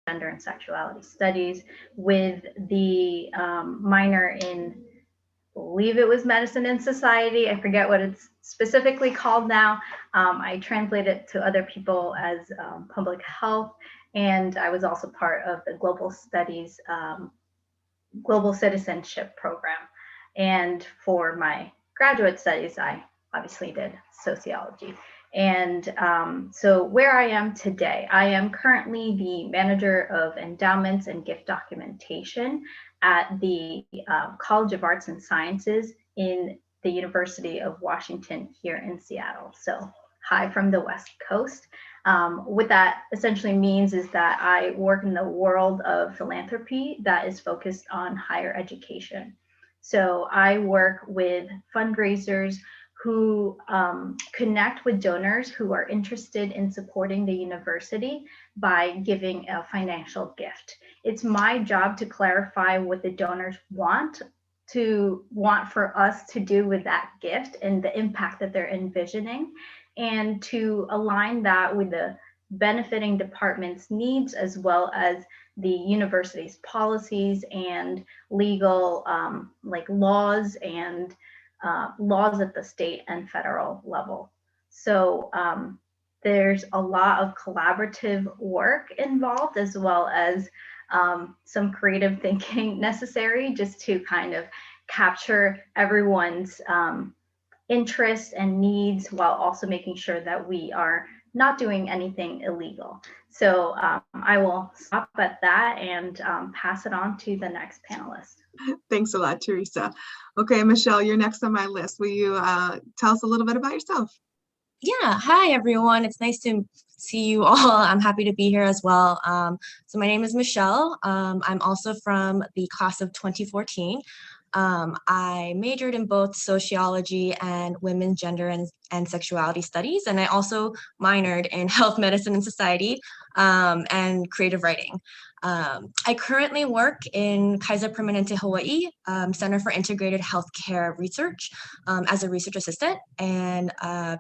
Gender and Sexuality Studies with the minor in, I believe it was Medicine and Society. I forget what it's specifically called now. I translate it to other people as public health, and I was also part of the Global Studies Global Citizenship Program. And for my graduate studies, I obviously did sociology. And so where I am today, I am currently the manager of endowments and gift documentation at the College of Arts and Sciences in the University of Washington here in Seattle. So hi from the West Coast. What that essentially means is that I work in the world of philanthropy that is focused on higher education. So I work with fundraisers who connect with donors who are interested in supporting the university by giving a financial gift. It's my job to clarify what the donors want for us to do with that gift and the impact that they're envisioning, and to align that with the benefiting department's needs, as well as the university's policies and legal laws and laws at the state and federal level. So there's a lot of collaborative work involved, as well as some creative thinking necessary, just to kind of capture everyone's interests and needs, while also making sure that we are not doing anything illegal. So I will stop at that and pass it on to the next panelist. Thanks a lot, Teresa. Okay, Michelle, you're next on my list. Will you tell us a little bit about yourself? Yeah, hi everyone. It's nice to see you all. I'm happy to be here as well. So my name is Michelle. I'm also from the class of 2014. I majored in both sociology and women's gender and sexuality studies, and I also minored in health, medicine, and society and creative writing. I currently work in Kaiser Permanente, Hawaii, Center for Integrated Healthcare Research as a research assistant. And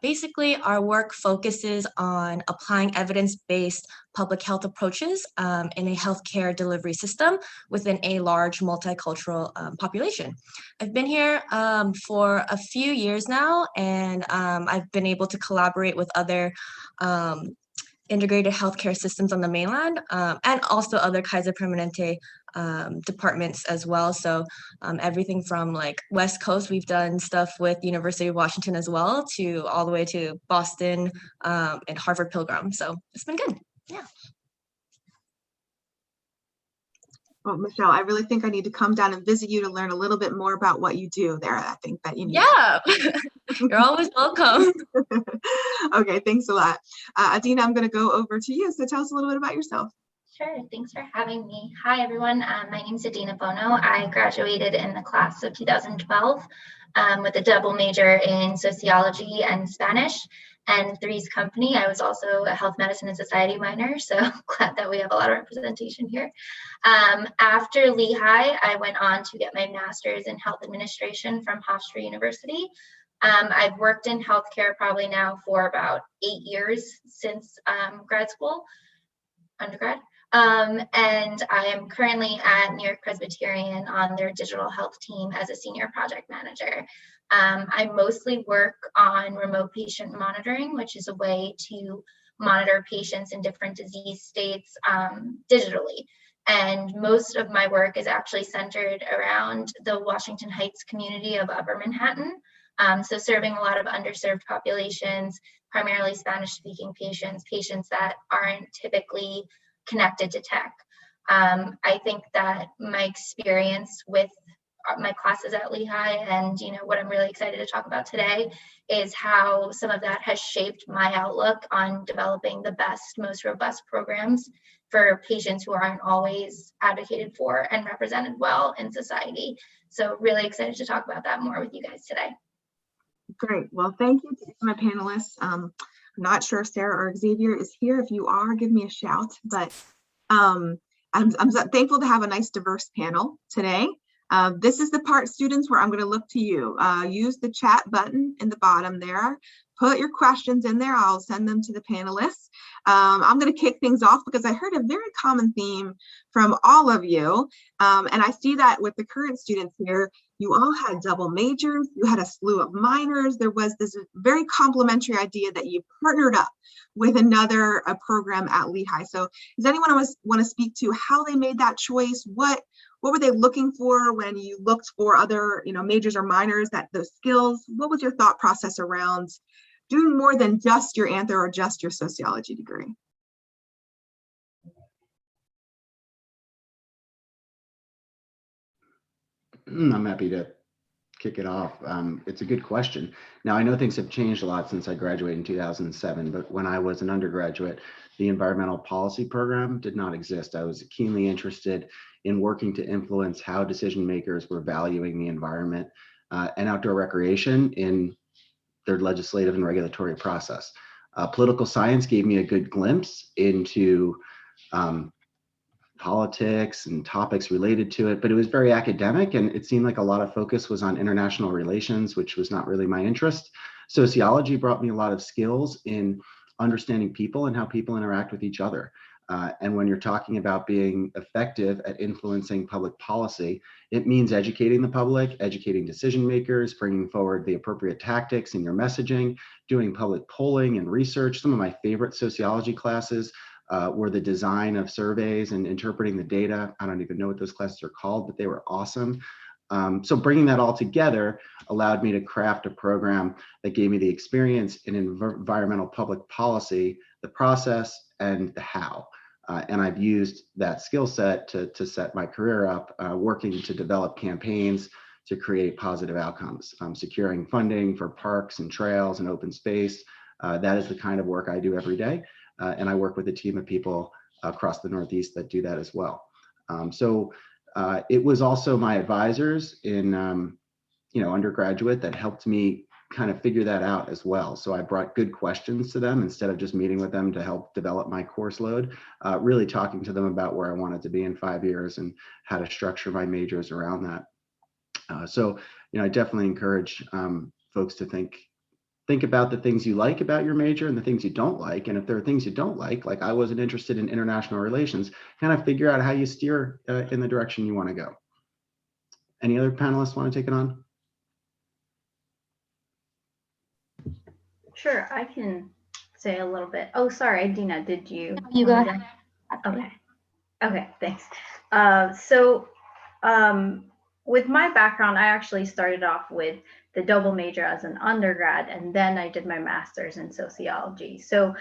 basically our work focuses on applying evidence-based public health approaches in a healthcare delivery system within a large multicultural population. I've been here for a few years now, and I've been able to collaborate with other integrated healthcare systems on the mainland and also other Kaiser Permanente departments as well. So everything from like West Coast, we've done stuff with University of Washington as well, to all the way to Boston and Harvard Pilgrim. So it's been good. Yeah. Well, Michelle, I really think I need to come down and visit you to learn a little bit more about what you do there. I think that you need. Yeah, you're always welcome. Okay, thanks a lot. Adina, I'm going to go over to you. So tell us a little bit about yourself. Sure, thanks for having me. Hi, everyone. My name is Adina Bono. I graduated in the class of 2012 with a double major in sociology and Spanish. And Three's Company, I was also a health, medicine, and society minor, so glad that we have a lot of representation here. After Lehigh, I went on to get my master's in health administration from Hofstra University. I've worked in healthcare probably now for about 8 years since undergrad. And I am currently at New York Presbyterian on their digital health team as a senior project manager. I mostly work on remote patient monitoring, which is a way to monitor patients in different disease states digitally. And most of my work is actually centered around the Washington Heights community of Upper Manhattan. So serving a lot of underserved populations, primarily Spanish-speaking patients that aren't typically connected to tech. I think that my experience with my classes at Lehigh and what I'm really excited to talk about today is how some of that has shaped my outlook on developing the best, most robust programs for patients who aren't always advocated for and represented well in society. So really excited to talk about that more with you guys today. Great. Well, thank you to my panelists. I'm not sure if Sarah or Xavier is here. If you are, give me a shout. But I'm thankful to have a nice diverse panel today. This is the part, students, where I'm going to look to you. Use the chat button in the bottom there put your questions in there. I'll send them to the panelists. I'm going to kick things off because I heard a very common theme from all of you. And I see that with the current students here, you all had double majors, you had a slew of minors. There was this very complementary idea that you partnered up with another program at Lehigh. So does anyone want to speak to how they made that choice? What were they looking for when you looked for other, majors or minors, those skills? What was your thought process around doing more than just your anthro or just your sociology degree? I'm happy to kick it off. It's a good question. Now, I know things have changed a lot since I graduated in 2007, but when I was an undergraduate, the environmental policy program did not exist. I was keenly interested in working to influence how decision makers were valuing the environment and outdoor recreation in their legislative and regulatory process. Political science gave me a good glimpse into politics and topics related to it, but it was very academic, and it seemed like a lot of focus was on international relations, which was not really my interest. Sociology brought me a lot of skills in understanding people and how people interact with each other. And when you're talking about being effective at influencing public policy, it means educating the public, educating decision makers, bringing forward the appropriate tactics in your messaging, doing public polling and research. Some of my favorite sociology classes were the design of surveys and interpreting the data. I don't even know what those classes are called, but they were awesome. So bringing that all together allowed me to craft a program that gave me the experience in environmental public policy, the process, and the how. And I've used that skill set to set my career up, working to develop campaigns to create positive outcomes, securing funding for parks and trails and open space. That is the kind of work I do every day. And I work with a team of people across the Northeast that do that as well. It was also my advisors in undergraduate that helped me kind of figure that out as well. So I brought good questions to them instead of just meeting with them to help develop my course load, really talking to them about where I wanted to be in 5 years and how to structure my majors around that. I definitely encourage folks to think about the things you like about your major and the things you don't like. And if there are things you don't like I wasn't interested in international relations, kind of figure out how you steer in the direction you want to go. Any other panelists want to take it on? Sure, I can say a little bit. Oh, sorry, Dina, did you? No, you go ahead. Okay, thanks. With my background, I actually started off with the double major as an undergrad, and then I did my master's in sociology. So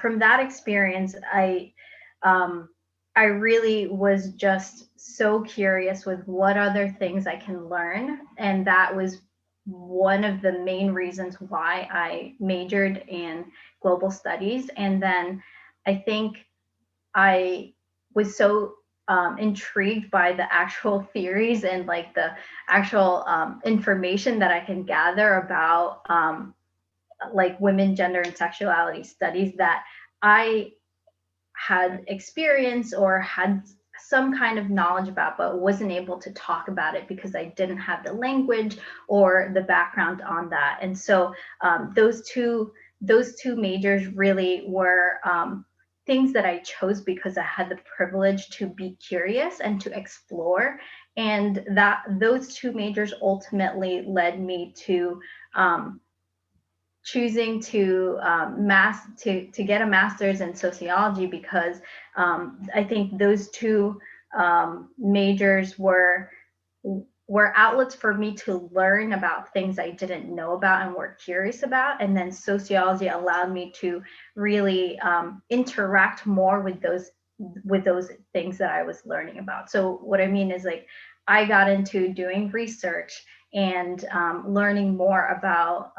from that experience, I really was just so curious with what other things I can learn, and that was one of the main reasons why I majored in global studies. And then I think I was so intrigued by the actual theories and the actual information that I can gather about women, gender, and sexuality studies that I had experience or had some kind of knowledge about, but wasn't able to talk about it because I didn't have the language or the background on that. And so those two majors really were things that I chose because I had the privilege to be curious and to explore. And those two majors ultimately led me to choosing to get a master's in sociology, because I think those two majors were outlets for me to learn about things I didn't know about and were curious about. And then sociology allowed me to really interact more with those things that I was learning about. So what I mean is I got into doing research and learning more about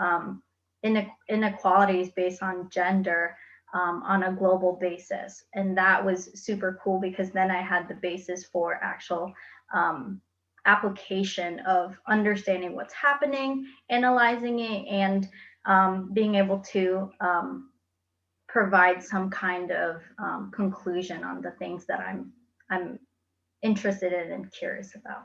inequalities based on gender on a global basis. And that was super cool because then I had the basis for actual application of understanding what's happening, analyzing it, and being able to provide some kind of conclusion on the things that I'm interested in and curious about.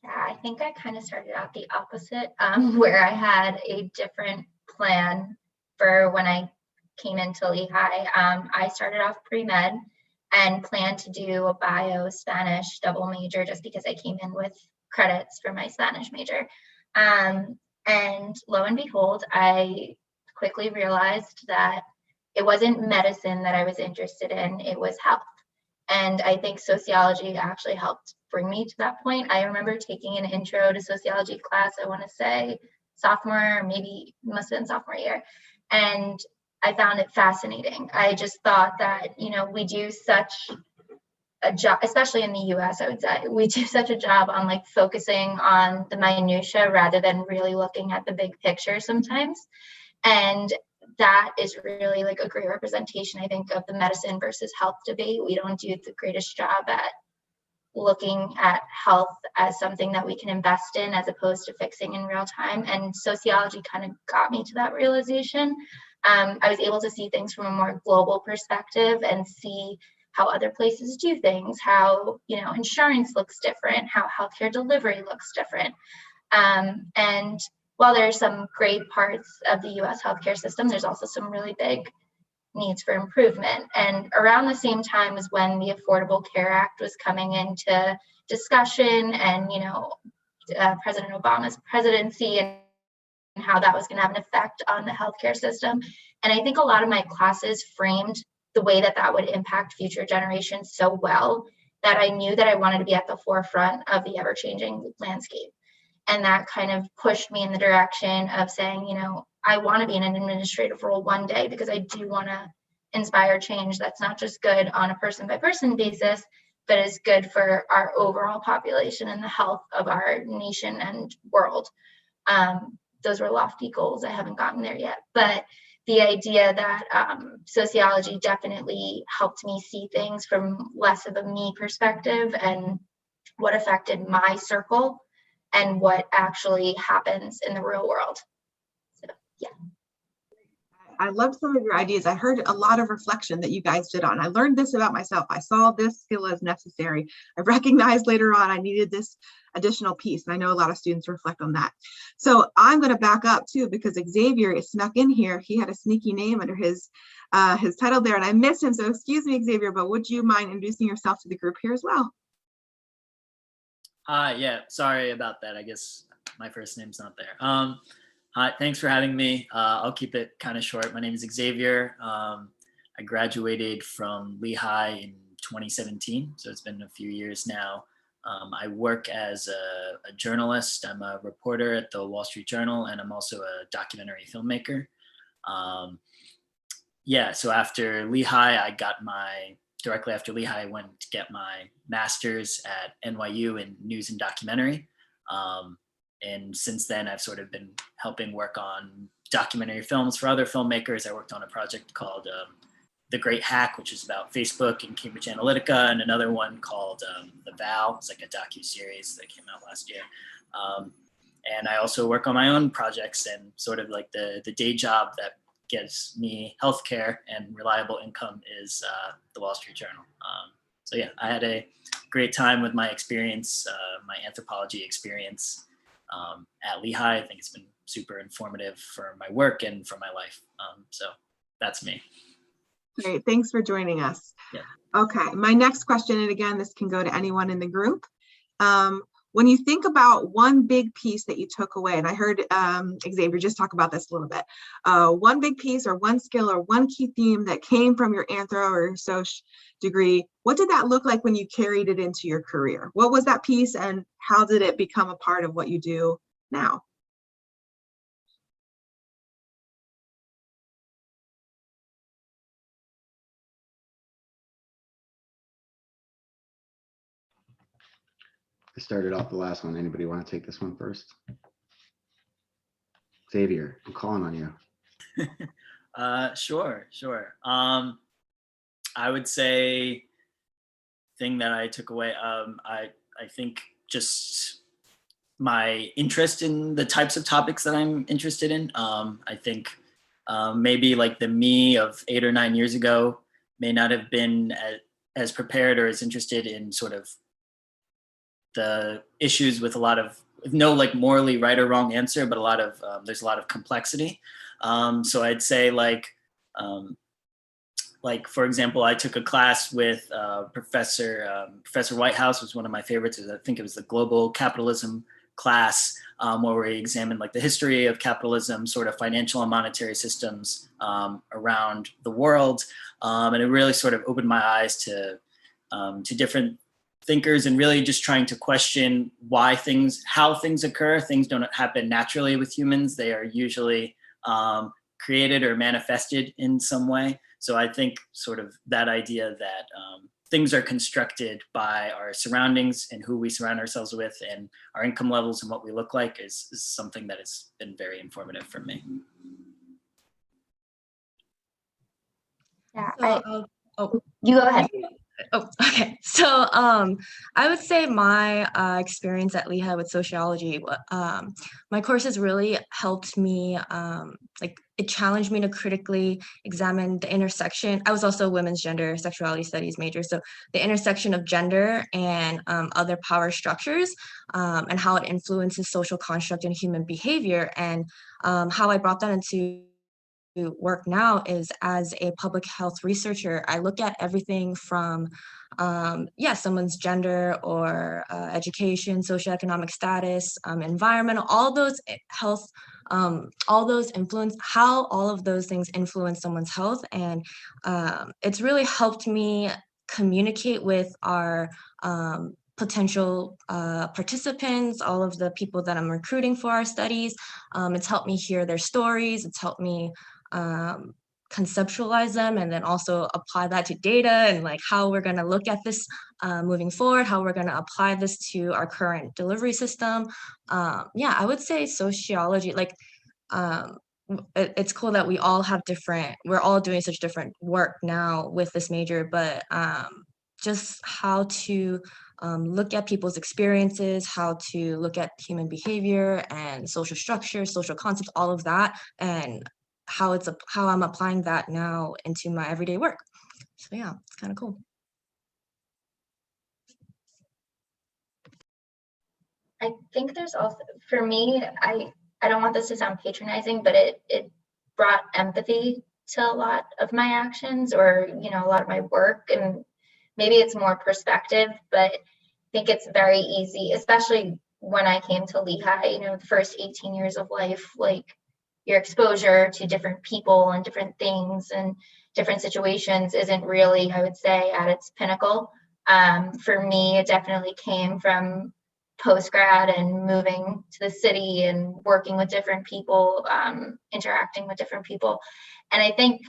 Yeah, I think I kind of started out the opposite, where I had a different plan for when I came into Lehigh. I started off pre-med and planned to do a bio Spanish double major just because I came in with credits for my Spanish major. And lo and behold, I quickly realized that it wasn't medicine that I was interested in, it was health. And I think sociology actually helped bring me to that point. I remember taking an intro to sociology class, I want to say sophomore, maybe must have been sophomore year. And I found it fascinating. I just thought that, we do such a job, especially in the US, I would say, we do such a job on like focusing on the minutia rather than really looking at the big picture sometimes. And that is really like a great representation, I think, of the medicine versus health debate. We don't do the greatest job at looking at health as something that we can invest in as opposed to fixing in real time. And sociology kind of got me to that realization. I was able to see things from a more global perspective and see how other places do things, how, insurance looks different, how healthcare delivery looks different. And while there are some great parts of the US healthcare system, there's also some really big needs for improvement. And around the same time was when the Affordable Care Act was coming into discussion and, President Obama's presidency and how that was going to have an effect on the healthcare system. And I think a lot of my classes framed the way that that would impact future generations so well that I knew that I wanted to be at the forefront of the ever-changing landscape. And that kind of pushed me in the direction of saying, I want to be in an administrative role one day because I do want to inspire change that's not just good on a person by person basis, but is good for our overall population and the health of our nation and world. Those were lofty goals. I haven't gotten there yet, but the idea that sociology definitely helped me see things from less of a me perspective and what affected my circle and what actually happens in the real world. So, yeah. I love some of your ideas. I heard a lot of reflection that you guys did on. I learned this about myself. I saw this skill as necessary. I recognized later on I needed this additional piece. And I know a lot of students reflect on that. So I'm going to back up too, because Xavier is snuck in here. He had a sneaky name under his title there and I missed him. So excuse me, Xavier, but would you mind introducing yourself to the group here as well? Yeah, sorry about that. I guess my first name's not there. Hi, thanks for having me. I'll keep it kind of short. My name is Xavier. I graduated from Lehigh in 2017, so it's been a few years now. I work as a journalist. I'm a reporter at the Wall Street Journal, and I'm also a documentary filmmaker. Yeah, so after Lehigh, directly after Lehigh, I went to get my master's at NYU in news and documentary. And since then, I've sort of been helping work on documentary films for other filmmakers. I worked on a project called The Great Hack, which is about Facebook and Cambridge Analytica, and another one called The Vow. It's like a docu-series that came out last year. And I also work on my own projects, and sort of like the day job that gives me healthcare and reliable income is the Wall Street Journal. So yeah, I had a great time with my experience, my anthropology experience at Lehigh. I think it's been super informative for my work and for my life. So that's me. Great, thanks for joining us. Yeah. Okay, my next question, and again, this can go to anyone in the group. When you think about one big piece that you took away, and I heard Xavier just talk about this a little bit, one big piece or one skill or one key theme that came from your anthro or soc degree, what did that look like when you carried it into your career? What was that piece and how did it become a part of what you do now? I started off the last one. Anybody want to take this one first? Xavier, I'm calling on you. Sure. I would say thing that I took away, I think just my interest in the types of topics that I'm interested in. I think maybe like the me of 8 or 9 years ago may not have been as prepared or as interested in sort of the issues with a lot of, no like morally right or wrong answer, but a lot of, there's a lot of complexity. So I'd say like, for example, I took a class with Professor Whitehouse, was one of my favorites. I think it was the global capitalism class, where we examined like the history of capitalism, sort of financial and monetary systems around the world. And it really sort of opened my eyes to different thinkers, and really just trying to question how things occur. Things don't happen naturally with humans. They are usually created or manifested in some way. So I think sort of that idea that things are constructed by our surroundings and who we surround ourselves with and our income levels and what we look like is something that has been very informative for me. Yeah, You go ahead. Oh, okay. So I would say my experience at Lehigh with sociology, my courses really helped me, it challenged me to critically examine the intersection. I was also a women's gender sexuality studies major. So the intersection of gender and other power structures and how it influences social construct and human behavior, and how I brought that into work now is as a public health researcher. I look at everything from someone's gender or education, socioeconomic status, environmental, all those health, all those influence, how all of those things influence someone's health. And it's really helped me communicate with our potential participants, all of the people that I'm recruiting for our studies. It's helped me hear their stories. It's helped me conceptualize them, and then also apply that to data and like how we're going to look at this moving forward, how we're going to apply this to our current delivery system. I would say sociology, it's cool that we're all doing such different work now with this major, but just how to look at people's experiences, how to look at human behavior and social structure, social concepts, all of that, and how I'm applying that now into my everyday work. So yeah, it's kind of cool. I think there's also, for me, I don't want this to sound patronizing, but it brought empathy to a lot of my actions, or, a lot of my work. And maybe it's more perspective, but I think it's very easy, especially when I came to Lehigh, the first 18 years of life, like your exposure to different people and different things and different situations isn't really, I would say, at its pinnacle. For me, it definitely came from post-grad and moving to the city and working with different people, interacting with different people. And I think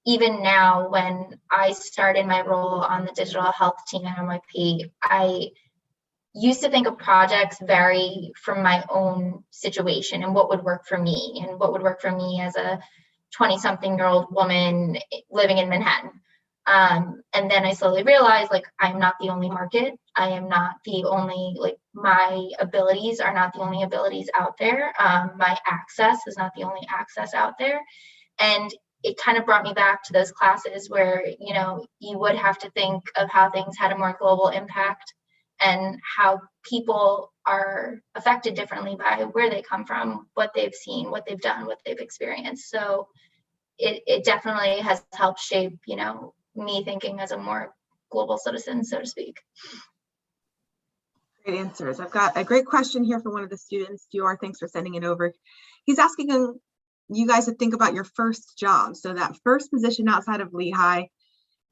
even now, when I started my role on the digital health team at NYP, I used to think of projects very from my own situation and what would work for me and what would work for me as a 20-something-year-old woman living in Manhattan. And then I slowly realized, I'm not the only market. I am not the only, my abilities are not the only abilities out there. My access is not the only access out there. And it kind of brought me back to those classes where, you would have to think of how things had a more global impact and how people are affected differently by where they come from, what they've seen, what they've done, what they've experienced. So it definitely has helped shape, me thinking as a more global citizen, so to speak. Great answers. I've got a great question here from one of the students. Dior, thanks for sending it over. He's asking you guys to think about your first job. So that first position outside of Lehigh,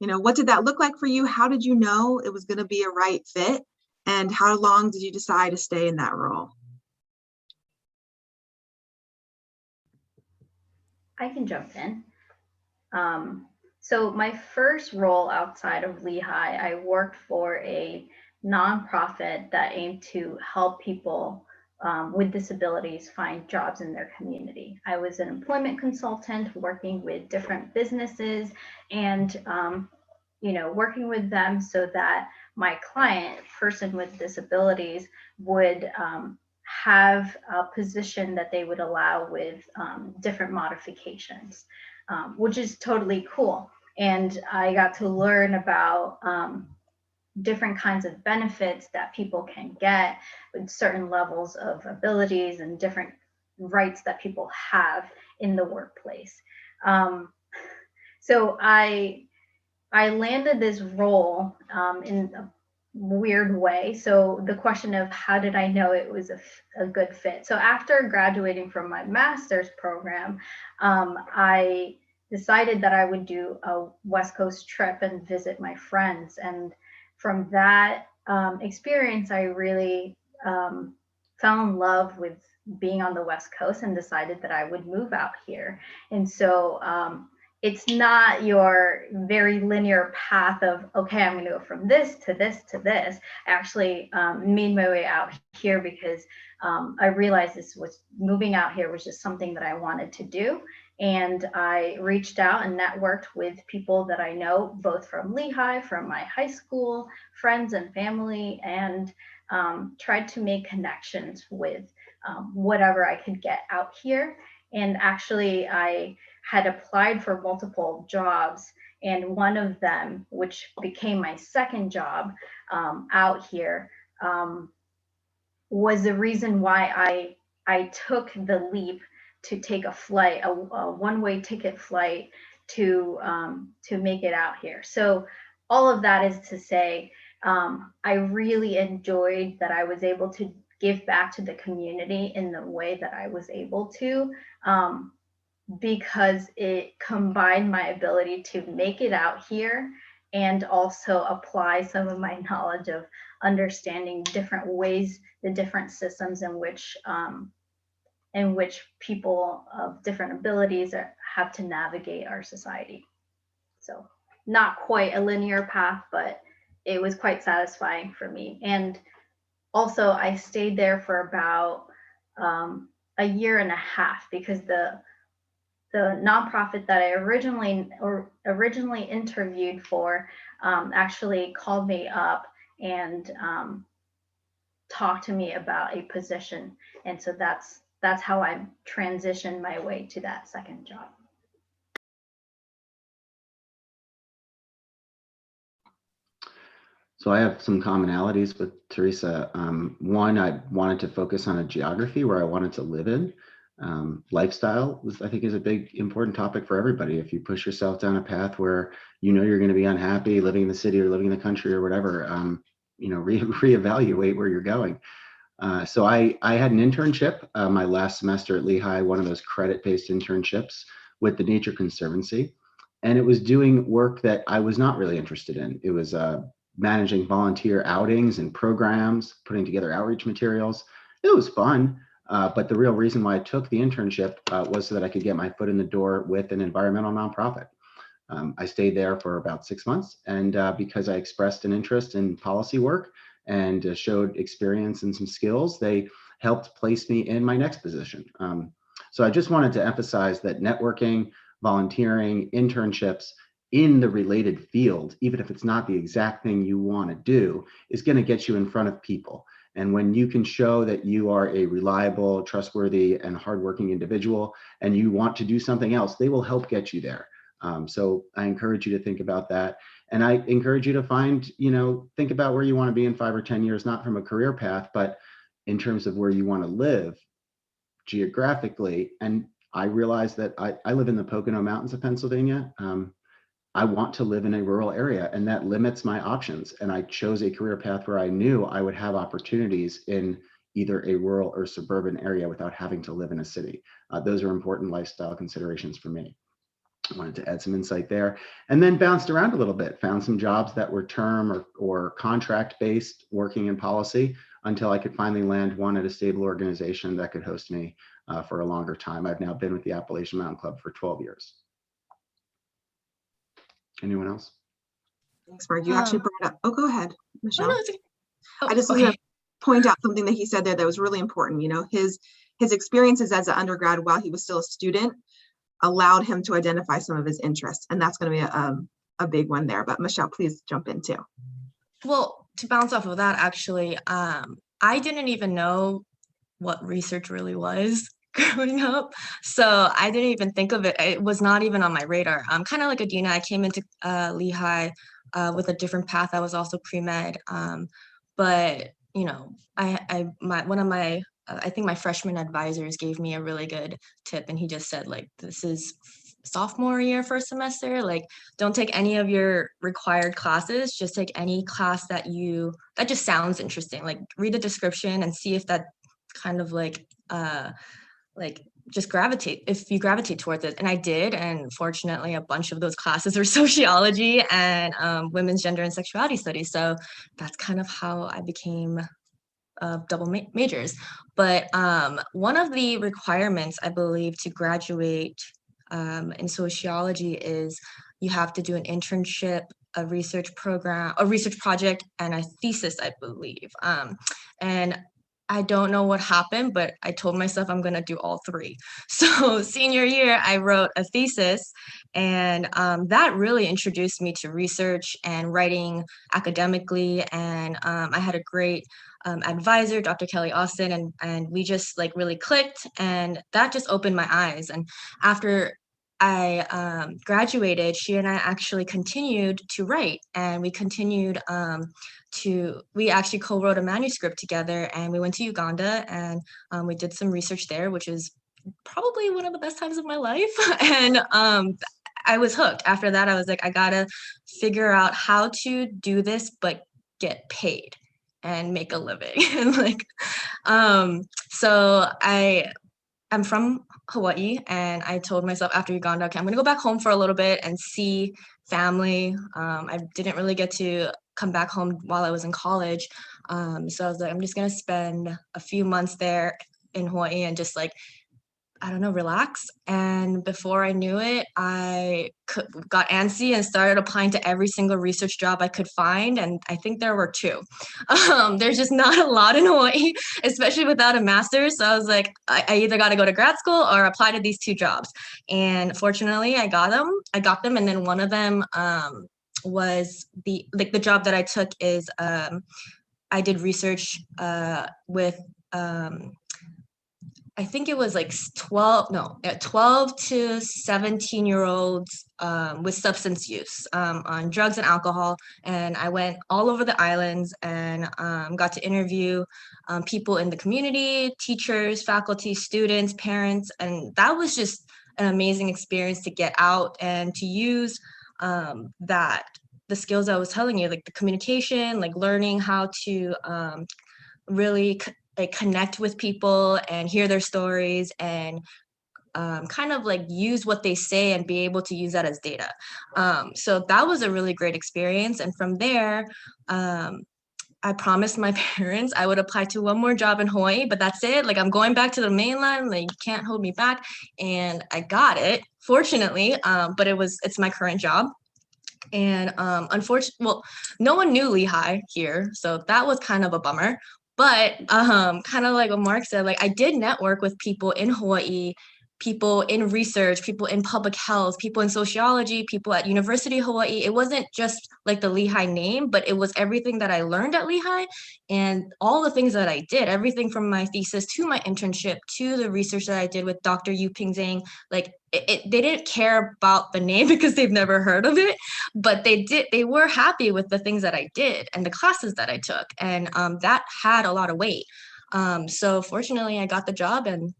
what did that look like for you? How did you know it was going to be a right fit? And how long did you decide to stay in that role? I can jump in. So my first role outside of Lehigh, I worked for a nonprofit that aimed to help people with disabilities find jobs in their community. I was an employment consultant working with different businesses and working with them so that my client, person with disabilities, would have a position that they would allow with different modifications, which is totally cool. And I got to learn about different kinds of benefits that people can get with certain levels of abilities and different rights that people have in the workplace. So I landed this role in a weird way. So the question of how did I know it was a good fit? So after graduating from my master's program, I decided that I would do a West Coast trip and visit my friends. And from that experience, I really fell in love with being on the West Coast and decided that I would move out here. And so it's not your very linear path of, okay, I'm going to go from this to this to this. I actually made my way out here because I realized moving out here was just something that I wanted to do. And I reached out and networked with people that I know, both from Lehigh, from my high school friends and family, and tried to make connections with whatever I could get out here. And actually, I had applied for multiple jobs, and one of them, which became my second job out here, was the reason why I took the leap to take a flight, a one-way ticket flight to make it out here. So all of that is to say, I really enjoyed that I was able to give back to the community in the way that I was able to, because it combined my ability to make it out here and also apply some of my knowledge of understanding different ways, the different systems in which people of different abilities have to navigate our society. So not quite a linear path, but it was quite satisfying for me. And also I stayed there for about a year and a half, because the nonprofit that I originally interviewed for actually called me up and talked to me about a position. And so that's how I transitioned my way to that second job. So I have some commonalities with Teresa. One, I wanted to focus on a geography where I wanted to live in. Lifestyle I think is a big important topic for everybody. If you push yourself down a path where you know you're going to be unhappy living in the city or living in the country or whatever, reevaluate where you're going. So I had an internship my last semester at Lehigh, one of those credit-based internships with the Nature Conservancy, and it was doing work that I was not really interested in. It was managing volunteer outings and programs, putting together outreach materials. It was fun. But the real reason why I took the internship was so that I could get my foot in the door with an environmental nonprofit. I stayed there for about 6 months, and because I expressed an interest in policy work and showed experience and some skills, they helped place me in my next position. So I just wanted to emphasize that networking, volunteering, internships in the related field, even if it's not the exact thing you want to do, is going to get you in front of people. And when you can show that you are a reliable, trustworthy, and hardworking individual, and you want to do something else, they will help get you there. So I encourage you to think about that. And I encourage you to think about where you want to be in 5 or 10 years, not from a career path, but in terms of where you want to live geographically. And I realize that I live in the Pocono Mountains of Pennsylvania. I want to live in a rural area, and that limits my options. And I chose a career path where I knew I would have opportunities in either a rural or suburban area without having to live in a city. Those are important lifestyle considerations for me. I wanted to add some insight there, and then bounced around a little bit, found some jobs that were term or contract based, working in policy, until I could finally land one at a stable organization that could host me for a longer time. I've now been with the Appalachian Mountain Club for 12 years. Anyone else? Thanks, Mark. You actually brought up, oh, go ahead, Michelle. Oh, no, it's okay. I just want to point out something that he said there that was really important. His experiences as an undergrad while he was still a student allowed him to identify some of his interests, and that's going to be a big one there. But Michelle, please jump in too. Well, to bounce off of that, actually, I didn't even know what research really was growing up. So I didn't even think of it. It was not even on my radar. I'm kind of like Adina. I came into Lehigh with a different path. I was also pre-med. But, you know, one of my, I think my freshman advisors gave me a really good tip, and he just said, like, this is sophomore year first semester, like, don't take any of your required classes, just take any class that just sounds interesting, like read the description and see if that kind of like just gravitate, if you gravitate towards it. And I did, and fortunately a bunch of those classes are sociology and women's gender and sexuality studies, so that's kind of how I became double majors. But one of the requirements, I believe, to graduate in sociology is you have to do an internship, a research program, a research project, and a thesis, I believe. And I don't know what happened, but I told myself I'm going to do all three. So senior year, I wrote a thesis, and that really introduced me to research and writing academically. And I had a great advisor, Dr. Kelly Austin, and we just like really clicked, and that just opened my eyes. And after I graduated, she and I actually continued to write, and we continued we actually co-wrote a manuscript together, and we went to Uganda, and we did some research there, which is probably one of the best times of my life. And I was hooked. After that, I was like, I gotta figure out how to do this, but get paid and make a living. And like, so I'm from Hawaii, and I told myself after Uganda, okay, I'm gonna go back home for a little bit and see family. I didn't really get to come back home while I was in college. So I was like, I'm just gonna spend a few months there in Hawaii and just like, I don't know, relax. And before I knew it, got antsy and started applying to every single research job I could find. And I think there were two. There's just not a lot in Hawaii, especially without a master's. So I was like, I either got to go to grad school or apply to these two jobs. And fortunately, I got them. And then one of them was the job that I took is I did research with I think it was like 12 to 17-year-olds with substance use on drugs and alcohol. And I went all over the islands and got to interview people in the community, teachers, faculty, students, parents. And that was just an amazing experience to get out and to use the skills I was telling you, like the communication, like learning how to really like connect with people and hear their stories and kind of like use what they say and be able to use that as data. So that was a really great experience. And from there, I promised my parents I would apply to one more job in Hawaii, but that's it. Like I'm going back to the mainland, like you can't hold me back. And I got it, fortunately, but it's my current job. And unfortunately, well, no one knew Lehigh here, so that was kind of a bummer. But kind of like what Mark said, like I did network with people in Hawaii, people in research, people in public health, people in sociology, people at University of Hawaii. It wasn't just like the Lehigh name, but it was everything that I learned at Lehigh and all the things that I did, everything from my thesis to my internship to the research that I did with Dr. Yu Ping Zhang. Like they didn't care about the name because they've never heard of it, but they were happy with the things that I did and the classes that I took. And that had a lot of weight. So fortunately I got the job, and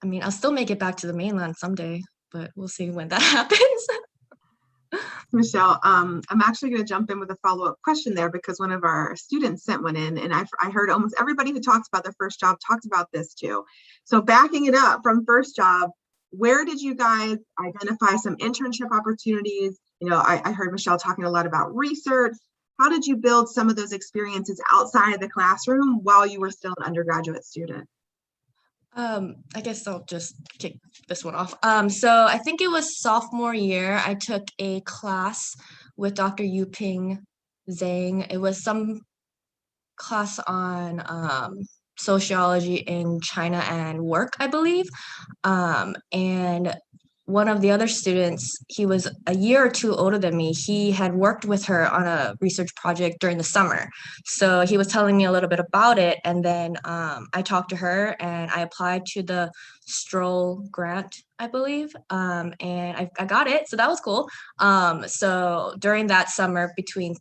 I mean, I'll still make it back to the mainland someday, but we'll see when that happens. Michelle, I'm actually going to jump in with a follow-up question there because one of our students sent one in, and I heard almost everybody who talks about their first job talked about this too. So backing it up from first job, where did you guys identify some internship opportunities? You know, I heard Michelle talking a lot about research. How did you build some of those experiences outside of the classroom while you were still an undergraduate student? I guess I'll just kick this one off. So I think it was sophomore year, I took a class with Dr. Yu Ping Zhang. It was some class on sociology in China and work, I believe. And one of the other students, he was a year or two older than me. He had worked with her on a research project during the summer. So he was telling me a little bit about it. And then I talked to her and I applied to the Stroll grant, I believe. And I got it. So that was cool. So during that summer between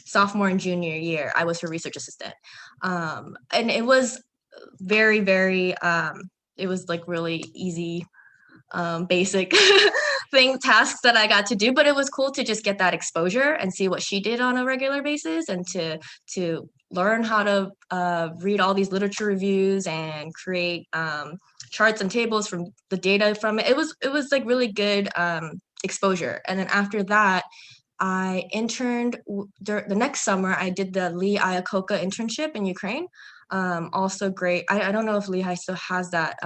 sophomore and junior year, I was her research assistant. And it was very, very, it was like really easy, basic tasks that I got to do, but it was cool to just get that exposure and see what she did on a regular basis, and to learn how to read all these literature reviews and create charts and tables from the data from it. It was like really good exposure. And then after that, I interned the next summer. I did the Lee Iacocca internship in Ukraine. Also great. I don't know if Lehigh still has that,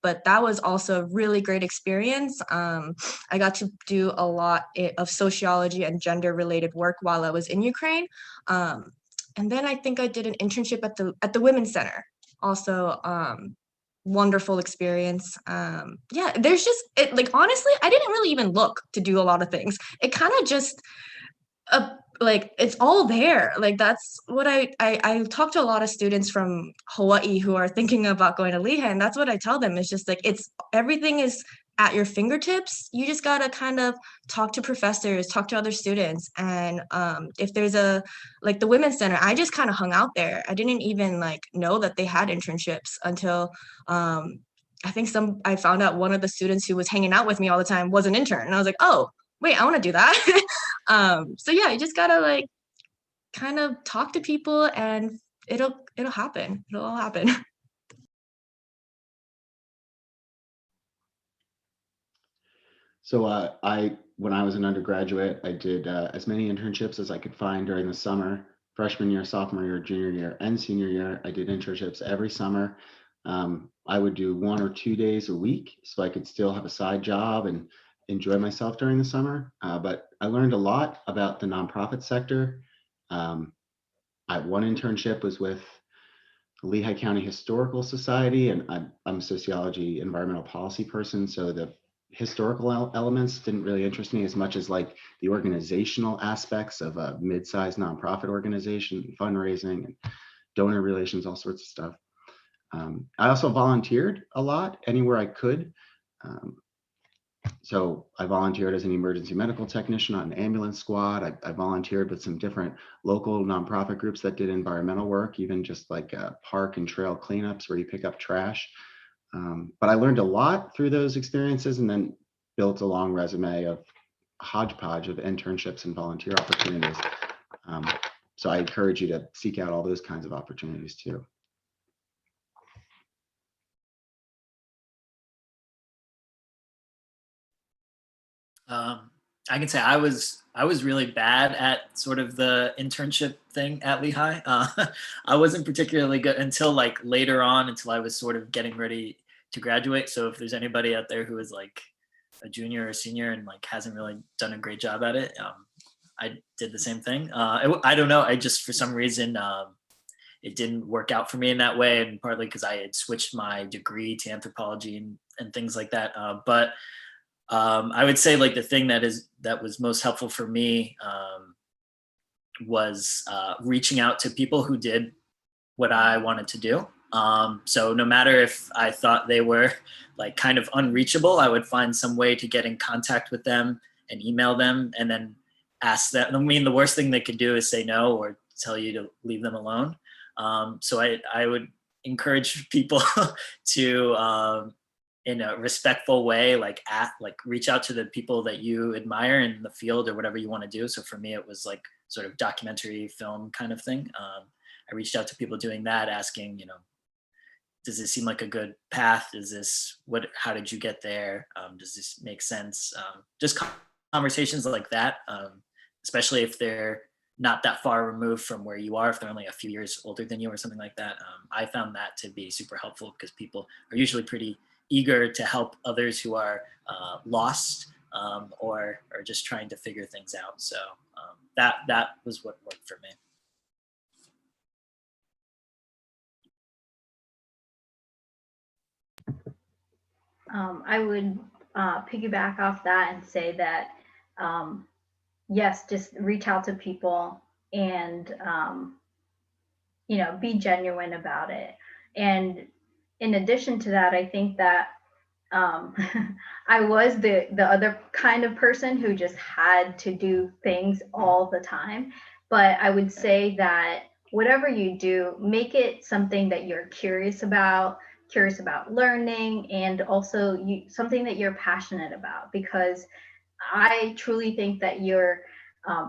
but that was also a really great experience. I got to do a lot of sociology and gender related work while I was in Ukraine. And then I think I did an internship at the Women's Center. Also, wonderful experience. Yeah, there's just like honestly, I didn't really even look to do a lot of things. It kind of just like it's all there. Like that's what I talk to a lot of students from Hawaii who are thinking about going to Lehigh, and that's what I tell them. It's just like everything is at your fingertips. You just gotta kind of talk to professors, talk to other students, and if there's like the Women's Center, I just kind of hung out there. I didn't even like know that they had internships until I think I found out one of the students who was hanging out with me all the time was an intern, and I was like, oh wait, I want to do that. So yeah, you just gotta like kind of talk to people, and it'll happen. It'll all happen. So when I was an undergraduate, I did as many internships as I could find during the summer. Freshman year, sophomore year, junior year, and senior year, I did internships every summer. I would do 1 or 2 days a week, so I could still have a side job and enjoy myself during the summer. But I learned a lot about the nonprofit sector. One internship was with the Lehigh County Historical Society, and I'm a sociology environmental policy person, so the historical elements didn't really interest me as much as like the organizational aspects of a mid-sized nonprofit organization, fundraising and donor relations, all sorts of stuff. I also volunteered a lot anywhere I could. So I volunteered as an emergency medical technician on an ambulance squad. I volunteered with some different local nonprofit groups that did environmental work, even just like park and trail cleanups where you pick up trash. But I learned a lot through those experiences, and then built a long resume of a hodgepodge of internships and volunteer opportunities. So I encourage you to seek out all those kinds of opportunities too. I can say I was really bad at sort of the internship thing at Lehigh. I wasn't particularly good until like later on, until I was sort of getting ready to graduate. So if there's anybody out there who is like a junior or senior and like hasn't really done a great job at it, I did the same thing. I don't know. I just, for some reason, it didn't work out for me in that way, and partly because I had switched my degree to anthropology and things like that. But I would say like the thing that was most helpful for me was reaching out to people who did what I wanted to do. So no matter if I thought they were like kind of unreachable, I would find some way to get in contact with them and email them and then ask them. I mean, the worst thing they could do is say no or tell you to leave them alone. So I would encourage people to in a respectful way, like reach out to the people that you admire in the field or whatever you want to do. So for me, it was like sort of documentary film kind of thing. I reached out to people doing that, asking, does this seem like a good path? How did you get there? Does this make sense? Just conversations like that, especially if they're not that far removed from where you are, if they're only a few years older than you or something like that. I found that to be super helpful because people are usually pretty eager to help others who are lost or just trying to figure things out. So that was what worked for me. I would piggyback off that and say that yes, just reach out to people and be genuine about it. And in addition to that, I think that um, I was the other kind of person who just had to do things all the time. But I would say that whatever you do, make it something that you're curious about learning, and also something that you're passionate about, because I truly think that your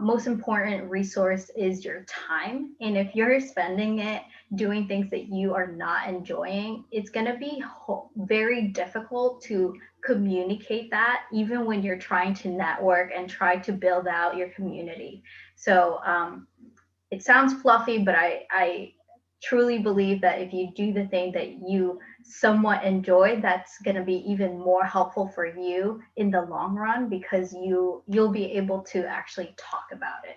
most important resource is your time. And if you're spending it doing things that you are not enjoying, it's going to be very difficult to communicate that, even when you're trying to network and try to build out your community. So it sounds fluffy, but I truly believe that if you do the thing that you somewhat enjoy, that's going to be even more helpful for you in the long run, because you'll be able to actually talk about it.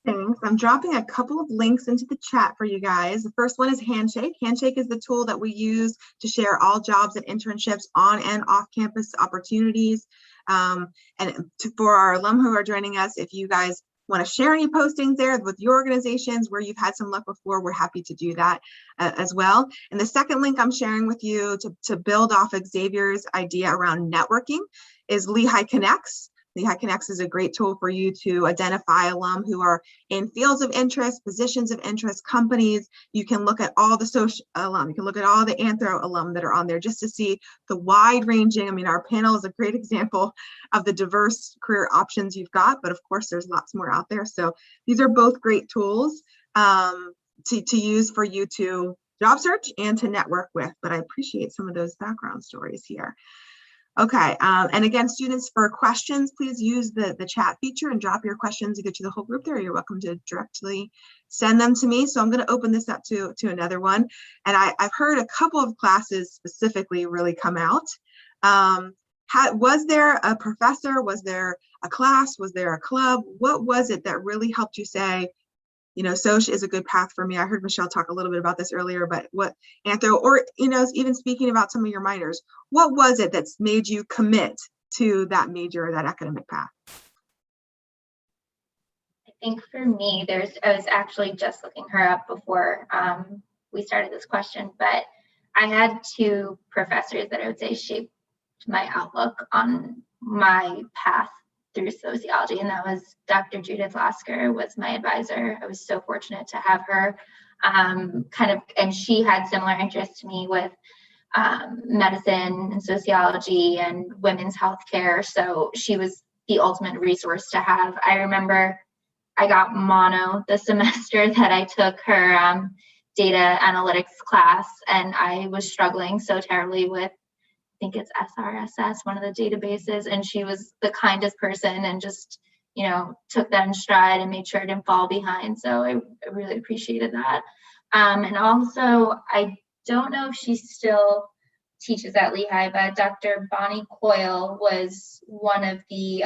Thanks. I'm dropping a couple of links into the chat for you guys. The first one is Handshake. Handshake is the tool that we use to share all jobs and internships on and off campus opportunities. For our alum who are joining us, if you guys want to share any postings there with your organizations where you've had some luck before, we're happy to do that as well. And the second link I'm sharing with you to build off Xavier's idea around networking is Lehigh Connects. Lehigh Connects is a great tool for you to identify alum who are in fields of interest, positions of interest, companies. You can look at all the social alum. You can look at all the anthro alum that are on there just to see the wide ranging. I mean, our panel is a great example of the diverse career options you've got, but of course there's lots more out there. So these are both great tools to use for you to job search and to network with, but I appreciate some of those background stories here. Okay, and again, students, for questions, please use the chat feature and drop your questions to get to the whole group there. You're welcome to directly send them to me. So I'm going to open this up to another one. And I've heard a couple of classes specifically really come out. Was there a professor? Was there a class? Was there a club? What was it that really helped you say, Soch is a good path for me? I heard Michelle talk a little bit about this earlier, but what anthro, or, even speaking about some of your minors, what was it that's made you commit to that major or that academic path? I think for me, I was actually just looking her up before we started this question, but I had two professors that I would say shaped my outlook on my path through sociology, and that was Dr. Judith Lasker was my advisor. I was so fortunate to have her and she had similar interests to me with medicine and sociology and women's healthcare. So she was the ultimate resource to have. I remember I got mono the semester that I took her data analytics class, and I was struggling so terribly with, I think it's SRSS, one of the databases, and she was the kindest person and just, took that in stride and made sure I didn't fall behind. So I really appreciated that. And also, I don't know if she still teaches at Lehigh, but Dr. Bonnie Coyle was one of the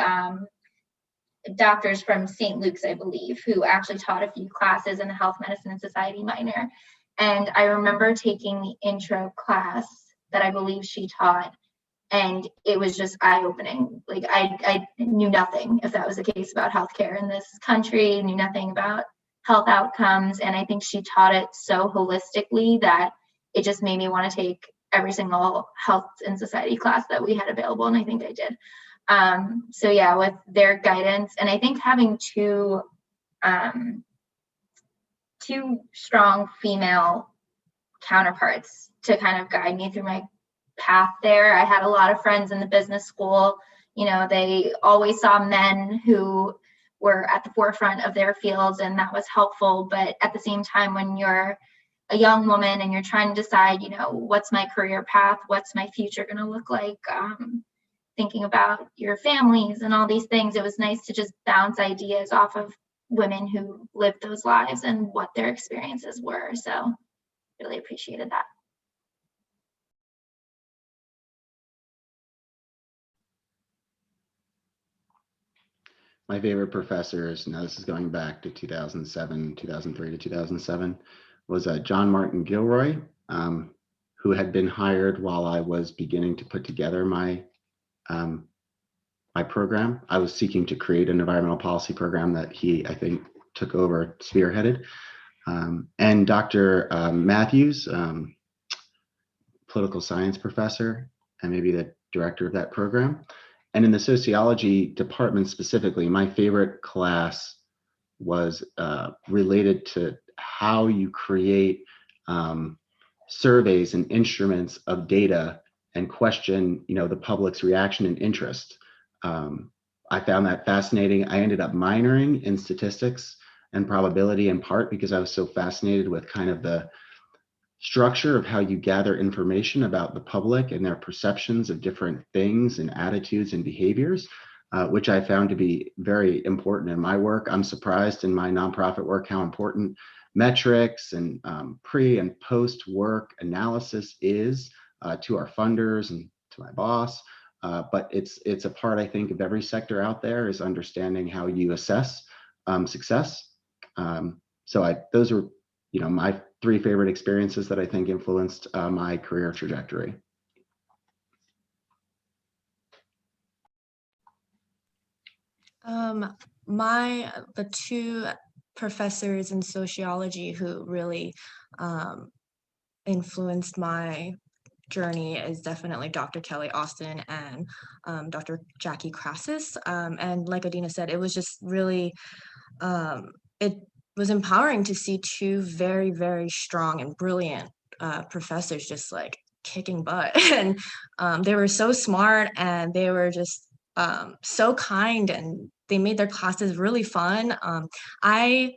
doctors from St. Luke's, I believe, who actually taught a few classes in the Health Medicine and Society minor. And I remember taking the intro class that I believe she taught, and it was just eye-opening. Like I knew nothing, if that was the case, about healthcare in this country, knew nothing about health outcomes, and I think she taught it so holistically that it just made me want to take every single health and society class that we had available, and I think I did. So yeah, with their guidance, and I think having two strong female counterparts to kind of guide me through my path there. I had a lot of friends in the business school. They always saw men who were at the forefront of their fields, and that was helpful. But at the same time, when you're a young woman and you're trying to decide, what's my career path, what's my future going to look like, thinking about your families and all these things, it was nice to just bounce ideas off of women who lived those lives and what their experiences were. So really appreciated that. My favorite professors, now this is going back to 2007, 2003 to 2007, was John Martin Gilroy. who had been hired while I was beginning to put together my my program. I was seeking to create an environmental policy program that he, I think, took over, spearheaded. And Dr. Matthews, political science professor, and maybe the director of that program. And in the sociology department specifically, my favorite class was related to how you create surveys and instruments of data and question, the public's reaction and interest. I found that fascinating. I ended up minoring in statistics and probability in part because I was so fascinated with kind of the structure of how you gather information about the public and their perceptions of different things and attitudes and behaviors, which I found to be very important in my work. I'm surprised in my nonprofit work how important metrics and pre and post work analysis is to our funders and to my boss. But it's a part, I think, of every sector out there is understanding how you assess success. Those are, my 3 favorite experiences that I think influenced my career trajectory. The 2 professors in sociology who really influenced my journey is definitely Dr. Kelly Austin and Dr. Jackie Crassus. And like Adina said, it was just really, it was empowering to see 2 very, very strong and brilliant professors just like kicking butt. And they were so smart and they were just so kind, and they made their classes really fun. I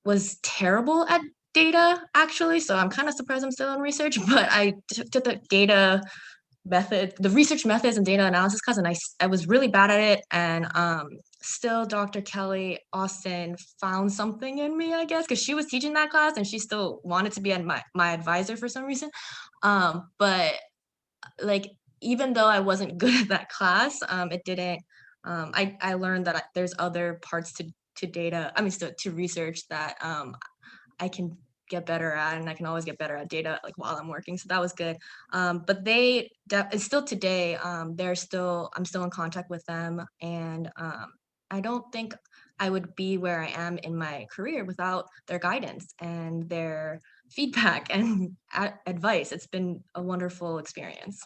was terrible at data actually, so I'm kind of surprised I'm still in research, but I took the data method, the research methods and data analysis class, and I was really bad at it. And still Dr. Kelly Austin found something in me, I guess, because she was teaching that class and she still wanted to be my advisor for some reason. But like, even though I wasn't good at that class, it didn't, I learned that there's other parts to data, to research that I can get better at, and I can always get better at data like while I'm working. So that was good. But it's still today, I'm still in contact with them, and I don't think I would be where I am in my career without their guidance and their feedback and advice. It's been a wonderful experience.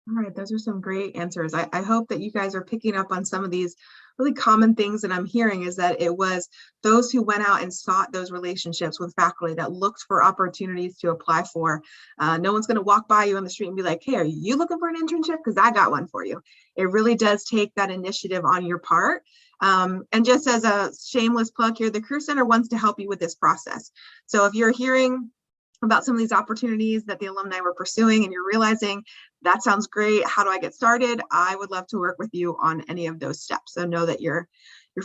All right, those are some great answers. I hope that you guys are picking up on some of these really common things that I'm hearing, is that it was those who went out and sought those relationships with faculty, that looked for opportunities to apply for. No one's going to walk by you on the street and be like, hey, are you looking for an internship? Because I got one for you. It really does take that initiative on your part. And just as a shameless plug here, the Career Center wants to help you with this process. So if you're hearing about some of these opportunities that the alumni were pursuing and you're realizing that sounds great, how do I get started? I would love to work with you on any of those steps. So know that you're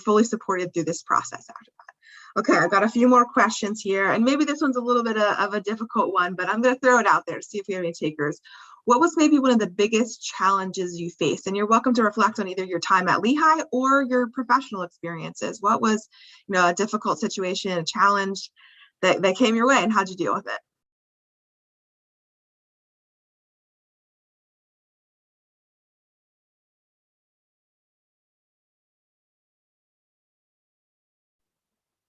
fully supported through this process after that. Okay, I've got a few more questions here, and maybe this one's a little bit of a difficult one, but I'm going to throw it out there to see if we have any takers. What was maybe one of the biggest challenges you faced? And you're welcome to reflect on either your time at Lehigh or your professional experiences. What was, a difficult situation, a challenge that came your way, and how'd you deal with it?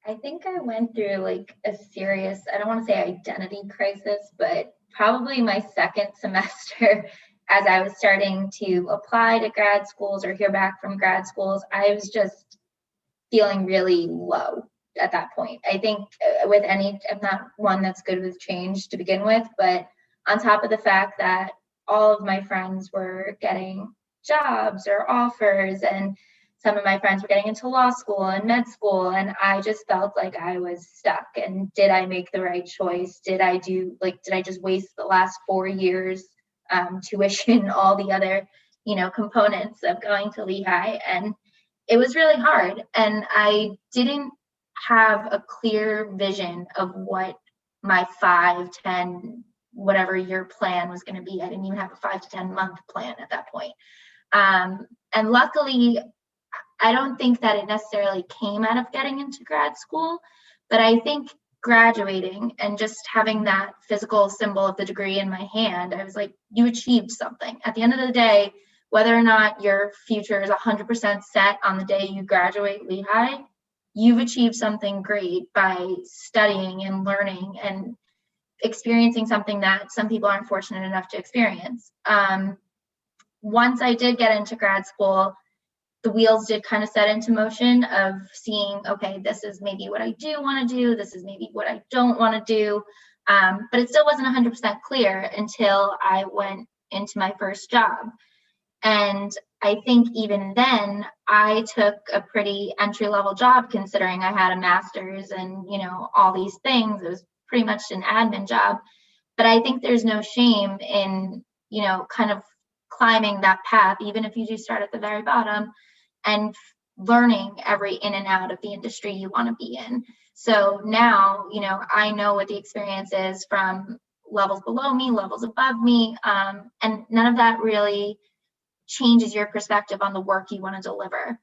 I think I went through like a serious, I don't want to say identity crisis, but probably my second semester as I was starting to apply to grad schools or hear back from grad schools, I was just feeling really low at that point. I think with I'm not one that's good with change to begin with, but on top of the fact that all of my friends were getting jobs or offers, and some of my friends were getting into law school and med school, and I just felt like I was stuck. And did I make the right choice? Did I just waste the last 4 years tuition, all the other, components of going to Lehigh? And it was really hard. And I didn't have a clear vision of what my 5, 10, whatever year plan was going to be. I didn't even have a 5 to 10 month plan at that point. And luckily, I don't think that it necessarily came out of getting into grad school, but I think graduating and just having that physical symbol of the degree in my hand, I was like, you achieved something. At the end of the day, whether or not your future is 100% set on the day you graduate Lehigh, you've achieved something great by studying and learning and experiencing something that some people aren't fortunate enough to experience. Once I did get into grad school, the wheels did kind of set into motion of seeing, okay, this is maybe what I do want to do. This is maybe what I don't want to do. But it still wasn't 100% clear until I went into my first job. And I think even then I took a pretty entry-level job considering I had a master's and, you know, all these things. It was pretty much an admin job. But I think there's no shame in, you know, kind of climbing that path, even if you do start at the very bottom, and learning every in and out of the industry you want to be in. So now, you know, I know what the experience is from levels below me, levels above me, and none of that really changes your perspective on the work you want to deliver,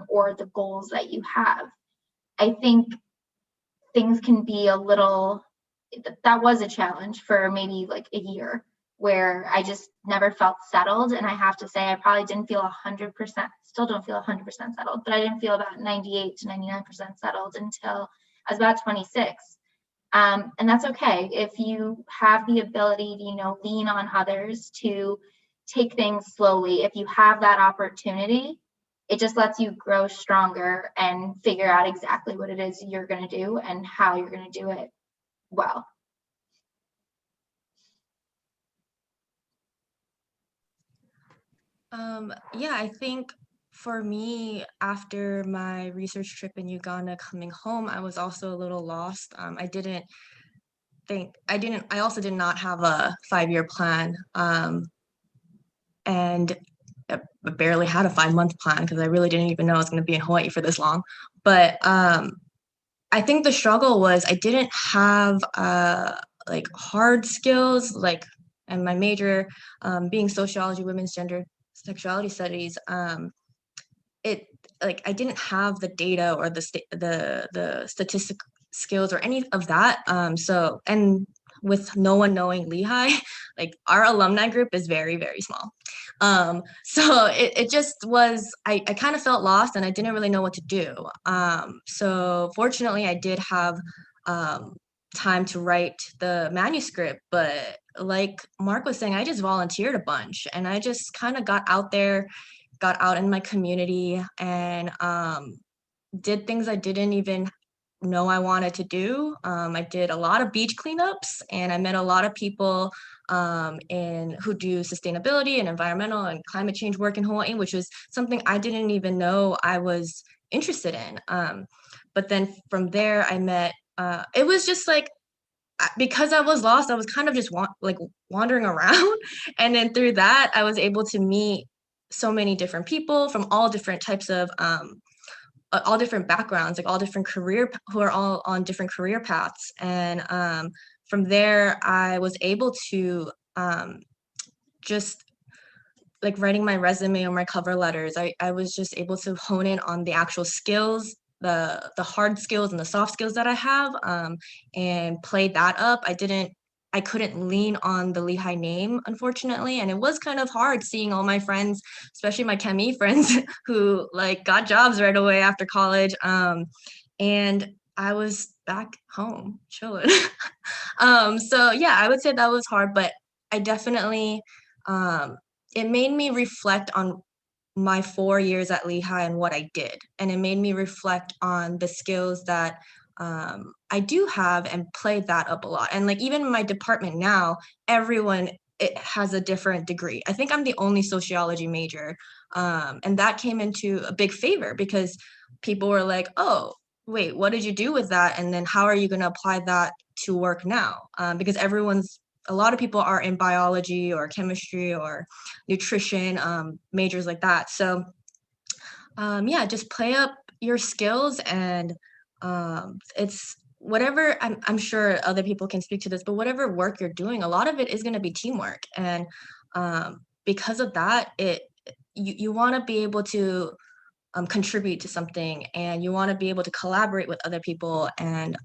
or the goals that you have. I think things can be a little, that was a challenge for maybe like a year where I just never felt settled. And I have to say, I probably didn't feel 100%, still don't feel 100% settled, but I didn't feel about 98 to 99% settled until I was about 26. And that's okay. If you have the ability to, you know, lean on others to take things slowly, if you have that opportunity, it just lets you grow stronger and figure out exactly what it is you're going to do and how you're going to do it well. Yeah, I think for me, after my research trip in Uganda coming home, I was also a little lost. I also did not have a 5-year plan. And I barely had a 5-month plan because I really didn't even know I was going to be in Hawaii for this long. But I think the struggle was I didn't have like hard skills, like, and my major being sociology, women's gender sexuality studies, it, like, I didn't have the data or the statistic skills or any of that. So, and with no one knowing Lehigh, like our alumni group is very, very small. So it just was, I kind of felt lost and I didn't really know what to do. So fortunately I did have time to write the manuscript, but like Mark was saying, I just volunteered a bunch and I just kind of got out there, got out in my community and did things I didn't even know I wanted to do. I did a lot of beach cleanups and I met a lot of people who do sustainability and environmental and climate change work in Hawaii, which was something I didn't even know I was interested in. But then from there I met, it was just like, because I was lost, I was kind of just wandering around. And then through that, I was able to meet so many different people from all different types of all different backgrounds, like all different who are all on different career paths. And from there, I was able to just like writing my resume or my cover letters, I was just able to hone in on the actual skills, the hard skills and the soft skills that I have, and play that up. I couldn't lean on the Lehigh name, unfortunately. And it was kind of hard seeing all my friends, especially my chemie friends who like got jobs right away after college. And I was back home chilling. So yeah, I would say that was hard, but I definitely, it made me reflect on my 4 years at Lehigh and what I did. And it made me reflect on the skills that I do have and play that up a lot. And like even in my department now, everyone it has a different degree. I think I'm the only sociology major. And that came into a big favor because people were like, oh, wait, what did you do with that? And then how are you going to apply that to work now? Because a lot of people are in biology or chemistry or nutrition, majors like that. So yeah, just play up your skills and it's whatever, I'm sure other people can speak to this, but whatever work you're doing, a lot of it is going to be teamwork. And because of that, you want to be able to contribute to something, and you want to be able to collaborate with other people, and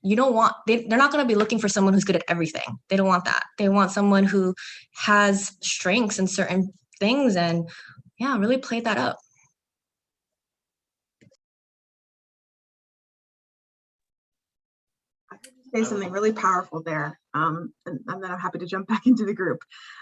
you don't want, they're not going to be looking for someone who's good at everything. They don't want that. They want someone who has strengths in certain things, and yeah, really play that up. I heard you say something really powerful there, and then I'm happy to jump back into the group.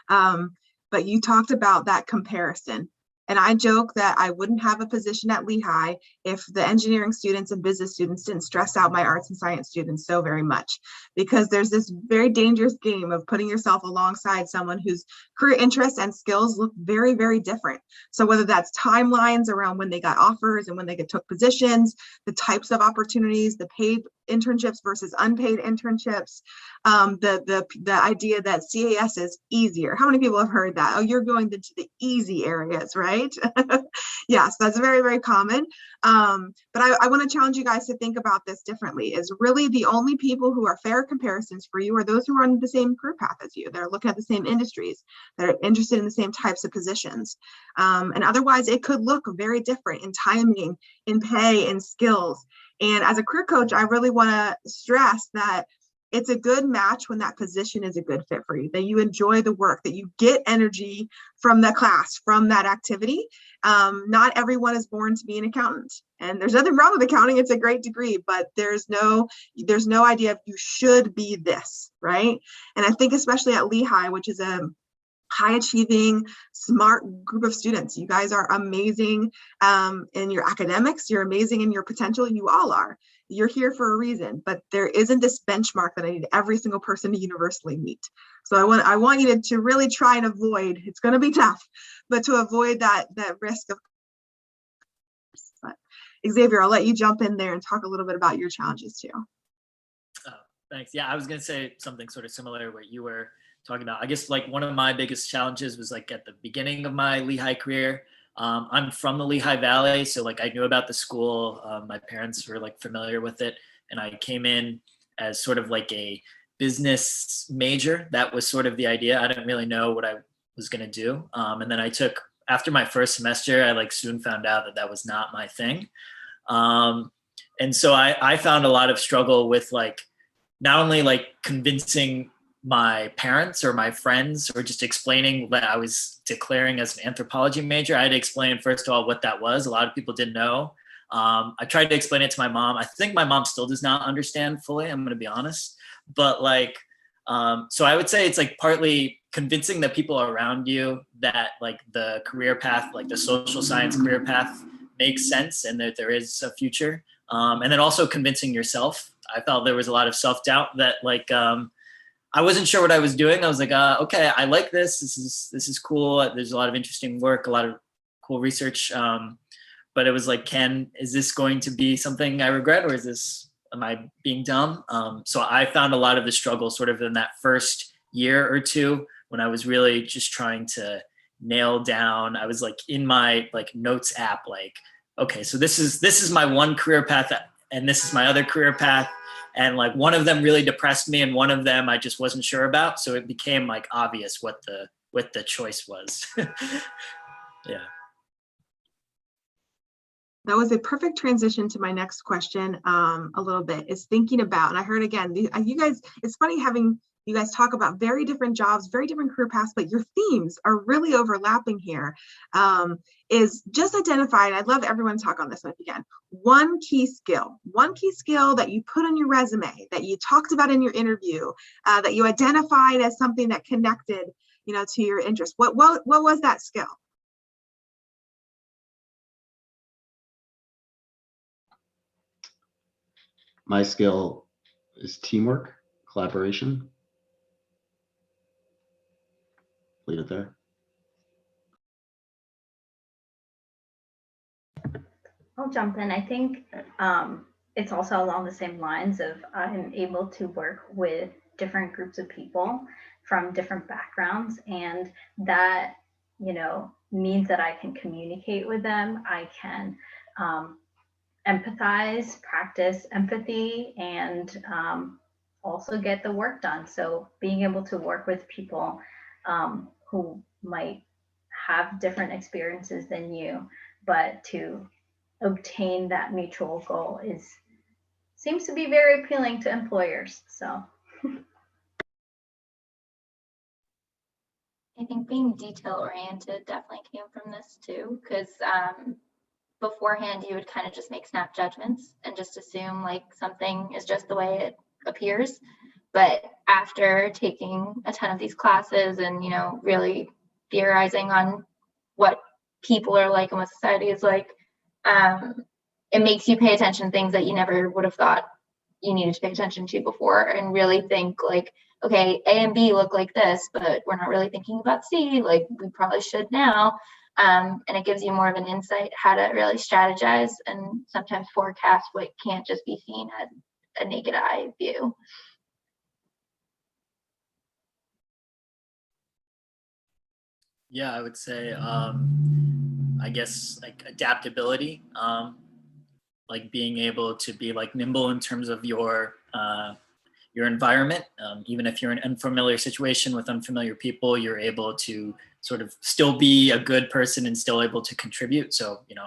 But you talked about that comparison. And I joke that I wouldn't have a position at Lehigh if the engineering students and business students didn't stress out my arts and science students so very much, because there's this very dangerous game of putting yourself alongside someone whose career interests and skills look very, very different. So whether that's timelines around when they got offers and when they took positions, the types of opportunities, the paid internships versus unpaid internships, the idea that CAS is easier. How many people have heard that? Oh, you're going to the easy areas, right? Yes, that's very, very common. But I want to challenge you guys to think about this differently. Is really the only people who are fair comparisons for you are those who are on the same career path as you. They're looking at the same industries, that are interested in the same types of positions. And otherwise, it could look very different in timing, in pay, in skills. And as a career coach, I really want to stress that it's a good match when that position is a good fit for you, that you enjoy the work, that you get energy from the class, from that activity. Not everyone is born to be an accountant, and there's nothing wrong with accounting. It's a great degree, but there's no idea of you should be this, right? And I think especially at Lehigh, which is a high achieving, smart group of students. You guys are amazing in your academics. You're amazing in your potential. You all are. You're here for a reason, but there isn't this benchmark that I need every single person to universally meet. So I want you to really try and avoid, it's going to be tough, but to avoid that risk of. But Xavier, I'll let you jump in there and talk a little bit about your challenges too. Thanks. Yeah, I was going to say something sort of similar what you were talking about. I guess like one of my biggest challenges was like at the beginning of my Lehigh career. I'm from the Lehigh Valley, so like I knew about the school. My parents were like familiar with it, and I came in as sort of like a business major. That was sort of the idea. I didn't really know what I was going to do, and then after my first semester, I like soon found out that that was not my thing, and so I found a lot of struggle with like not only like convincing my parents or my friends or just explaining that I was declaring as an anthropology major. I had to explain first of all what that was. A lot of people didn't know. I tried to explain it to my mom. I think my mom still does not understand fully, I'm going to be honest. But like, so I would say it's like partly convincing the people around you that like the career path, like the social science career path makes sense and that there is a future. And then also convincing yourself. I felt there was a lot of self-doubt that like, I wasn't sure what I was doing. I was like, okay, I like this. This is cool. There's a lot of interesting work, a lot of cool research. But it was like, is this going to be something I regret, or am I being dumb? So I found a lot of the struggle sort of in that first year or two when I was really just trying to nail down. I was like in my like notes app, like, okay, so this is my one career path and this is my other career path. And like one of them really depressed me and one of them I just wasn't sure about. So it became like obvious what the choice was. Yeah. That was a perfect transition to my next question a little bit, is thinking about, and I heard again, you guys, it's funny having you guys talk about very different jobs, very different career paths, but your themes are really overlapping here. Is just identify, and I'd love everyone to talk on this one again, one key skill that you put on your resume, that you talked about in your interview, that you identified as something that connected, to your interest. What was that skill? My skill is teamwork, collaboration. Leave it there. I'll jump in. I think it's also along the same lines of I'm able to work with different groups of people from different backgrounds, and that means that I can communicate with them. I can empathize, practice empathy, and also get the work done. So being able to work with people who might have different experiences than you, but to obtain that mutual goal seems to be very appealing to employers. So I think being detail oriented definitely came from this too, because beforehand you would kind of just make snap judgments and just assume like something is just the way it appears. But after taking a ton of these classes and, you know, really theorizing on what people are like and what society is like, it makes you pay attention to things that you never would have thought you needed to pay attention to before, and really think like, okay, A and B look like this, but we're not really thinking about C, like we probably should now. And it gives you more of an insight how to really strategize and sometimes forecast what can't just be seen at a naked eye view. Yeah, I would say, I guess like adaptability, like being able to be like nimble in terms of your environment. Even if you're in an unfamiliar situation with unfamiliar people, you're able to sort of still be a good person and still able to contribute. So, you know,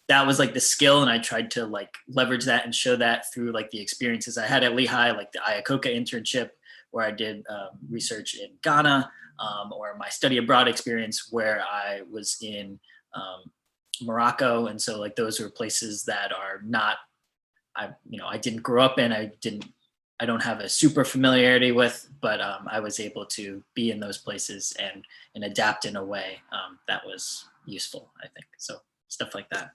that was like the skill, and I tried to like leverage that and show that through like the experiences I had at Lehigh, like the Iacocca internship where I did research in Ghana, or my study abroad experience where I was in Morocco. And so like those were places that are not, I didn't grow up in, I don't have a super familiarity with, but I was able to be in those places and adapt in a way that was useful, I think. So stuff like that.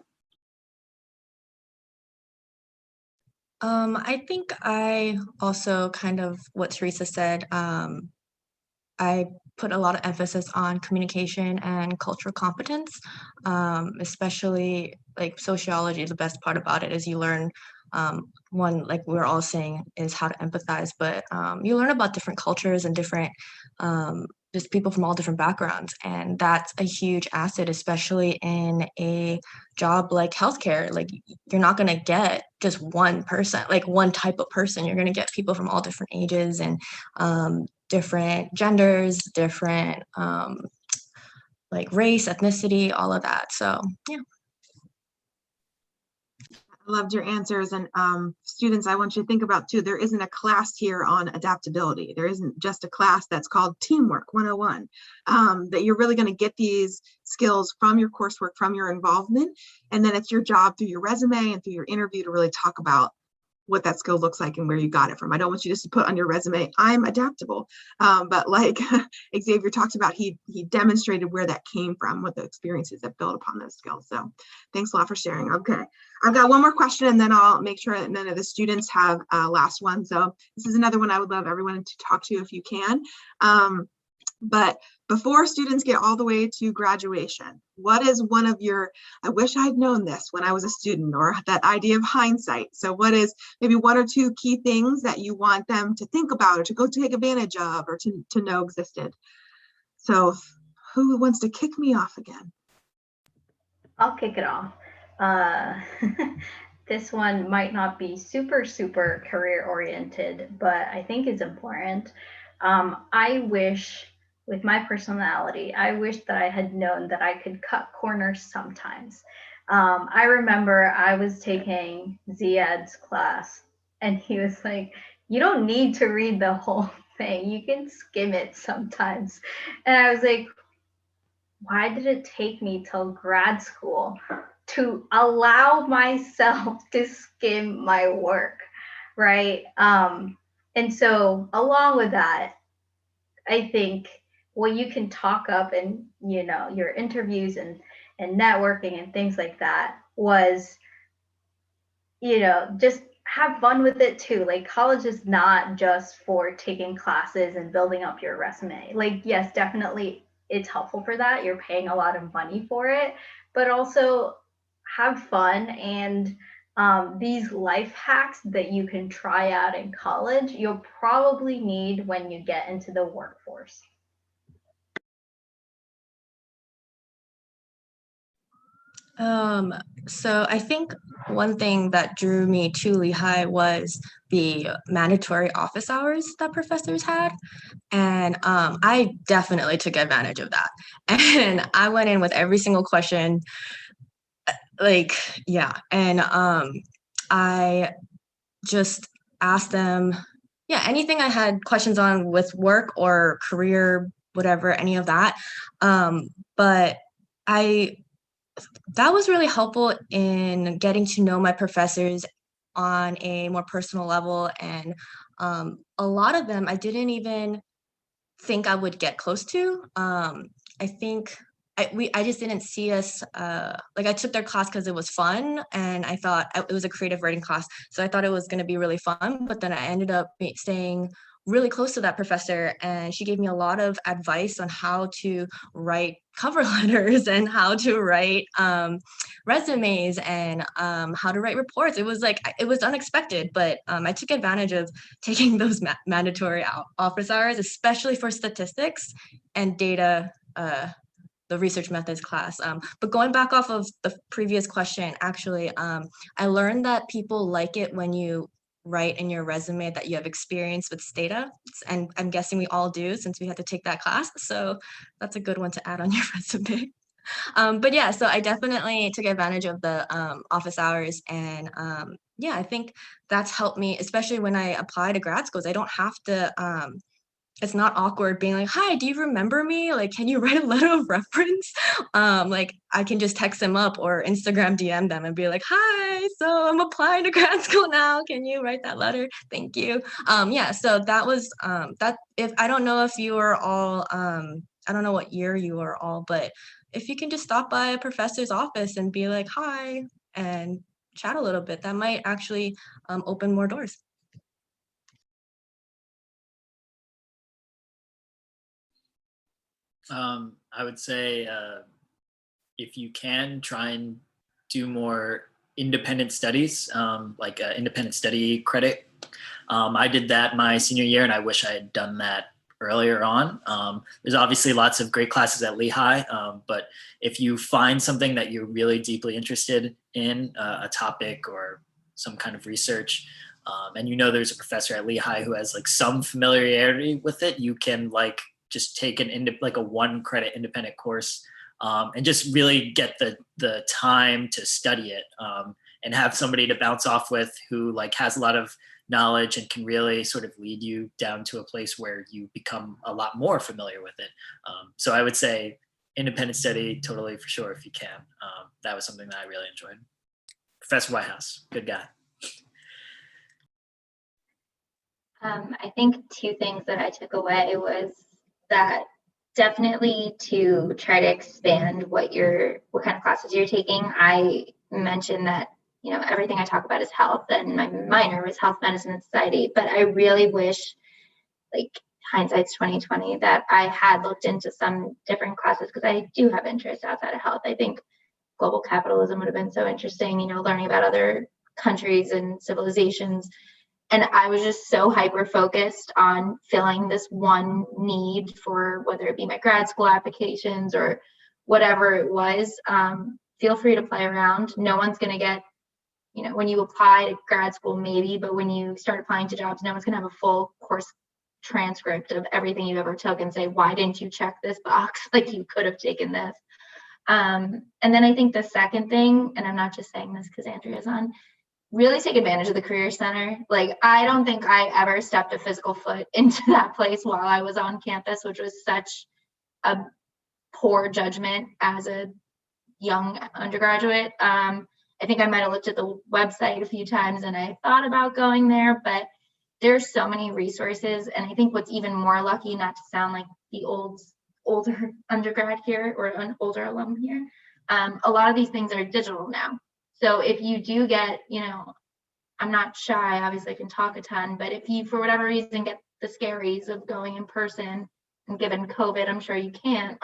I think I also kind of what Teresa said, I put a lot of emphasis on communication and cultural competence, especially like sociology. The best part about it is you learn one, like we're all saying, is how to empathize, but you learn about different cultures and different just people from all different backgrounds, and that's a huge asset, especially in a job like healthcare. Like you're not going to get just one person, like one type of person. You're going to get people from all different ages and different genders, different like race, ethnicity, all of that. So yeah. I loved your answers. And students, I want you to think about too, there isn't a class here on adaptability. There isn't just a class that's called Teamwork 101, that you're really going to get these skills from your coursework, from your involvement. And then it's your job through your resume and through your interview to really talk about what that skill looks like and where you got it from. I don't want you just to put on your resume, I'm adaptable. But like Xavier talked about, he demonstrated where that came from, what the experiences that built upon those skills. So thanks a lot for sharing. Okay, I've got one more question and then I'll make sure that none of the students have a last one. So this is another one I would love everyone to talk to if you can. But before students get all the way to graduation, what is one of your, I wish I'd known this when I was a student, or that idea of hindsight? So what is maybe one or two key things that you want them to think about or to go take advantage of or to know existed? So who wants to kick me off again? I'll kick it off. This one might not be super career oriented, but I think it's important. I wish, with my personality, I wish that I had known that I could cut corners sometimes. I remember I was taking Ziad's class and he was like, you don't need to read the whole thing. You can skim it sometimes. And I was like, why did it take me till grad school to allow myself to skim my work, right? And so along with that, I think what you can talk up in, your interviews and networking and things like that was, just have fun with it too. Like college is not just for taking classes and building up your resume. Like, yes, definitely it's helpful for that. You're paying a lot of money for it, but also have fun. And these life hacks that you can try out in college, you'll probably need when you get into the workforce. So I think one thing that drew me to Lehigh was the mandatory office hours that professors had. And I definitely took advantage of that. And I went in with every single question like, yeah. And I just asked them, yeah, anything I had questions on with work or career, whatever, any of that. But that was really helpful in getting to know my professors on a more personal level. And a lot of them I didn't even think I would get close to. I think I just didn't see us like I took their class because it was fun and I thought it was a creative writing class, so I thought it was going to be really fun. But then I ended up staying really close to that professor, and she gave me a lot of advice on how to write cover letters and how to write resumes and how to write reports. It was like it was unexpected, but I took advantage of taking those mandatory office hours, especially for statistics and data, the research methods class. But going back off of the previous question, actually, I learned that people like it when you write in your resume that you have experience with data. And I'm guessing we all do since we had to take that class. So that's a good one to add on your resume. But yeah, so I definitely took advantage of the office hours, and yeah, I think that's helped me, especially when I apply to grad schools. I don't have to. It's not awkward being like, "Hi, do you remember me? Like, can you write a letter of reference?" Like, I can just text them up or Instagram DM them and be like, "Hi, so I'm applying to grad school now. Can you write that letter? Thank you." Yeah, so that was that. If I don't know if you are all, I don't know what year you are all, but if you can just stop by a professor's office and be like, "Hi," and chat a little bit, that might actually open more doors. I would say if you can, try and do more independent studies, like independent study credit. I did that my senior year, and I wish I had done that earlier on. There's obviously lots of great classes at Lehigh, but if you find something that you're really deeply interested in, a topic or some kind of research, and you know there's a professor at Lehigh who has like some familiarity with it, you can like just take like a 1 credit independent course, and just really get the time to study it, and have somebody to bounce off with who like has a lot of knowledge and can really sort of lead you down to a place where you become a lot more familiar with it. So I would say independent study, totally for sure if you can. That was something that I really enjoyed. Professor Whitehouse, good guy. I think 2 things that I took away was that definitely to try to expand what kind of classes you're taking. I mentioned that, you know, everything I talk about is health, and my minor was health, medicine, and society, but I really wish, like, hindsight's 2020, that I had looked into some different classes, because I do have interests outside of health. I think global capitalism would have been so interesting, you know, learning about other countries and civilizations. And I was just so hyper focused on filling this one need for whether it be my grad school applications or whatever it was. Feel free to play around. No one's going to get, you know, when you apply to grad school, maybe, but when you start applying to jobs, no one's going to have a full course transcript of everything you ever took and say, why didn't you check this box? Like, you could have taken this. And then I think the second thing, and I'm not just saying this because Andrea's on, really take advantage of the Career Center. Like, I don't think I ever stepped a physical foot into that place while I was on campus, which was such a poor judgment as a young undergraduate. I think I might have looked at the website a few times and I thought about going there, but there's so many resources. And I think what's even more lucky, not to sound like the older undergrad here or an older alum here, a lot of these things are digital now. So if you do get, you know, I'm not shy, obviously I can talk a ton, but if you, for whatever reason, get the scaries of going in person, and given COVID, I'm sure you can't,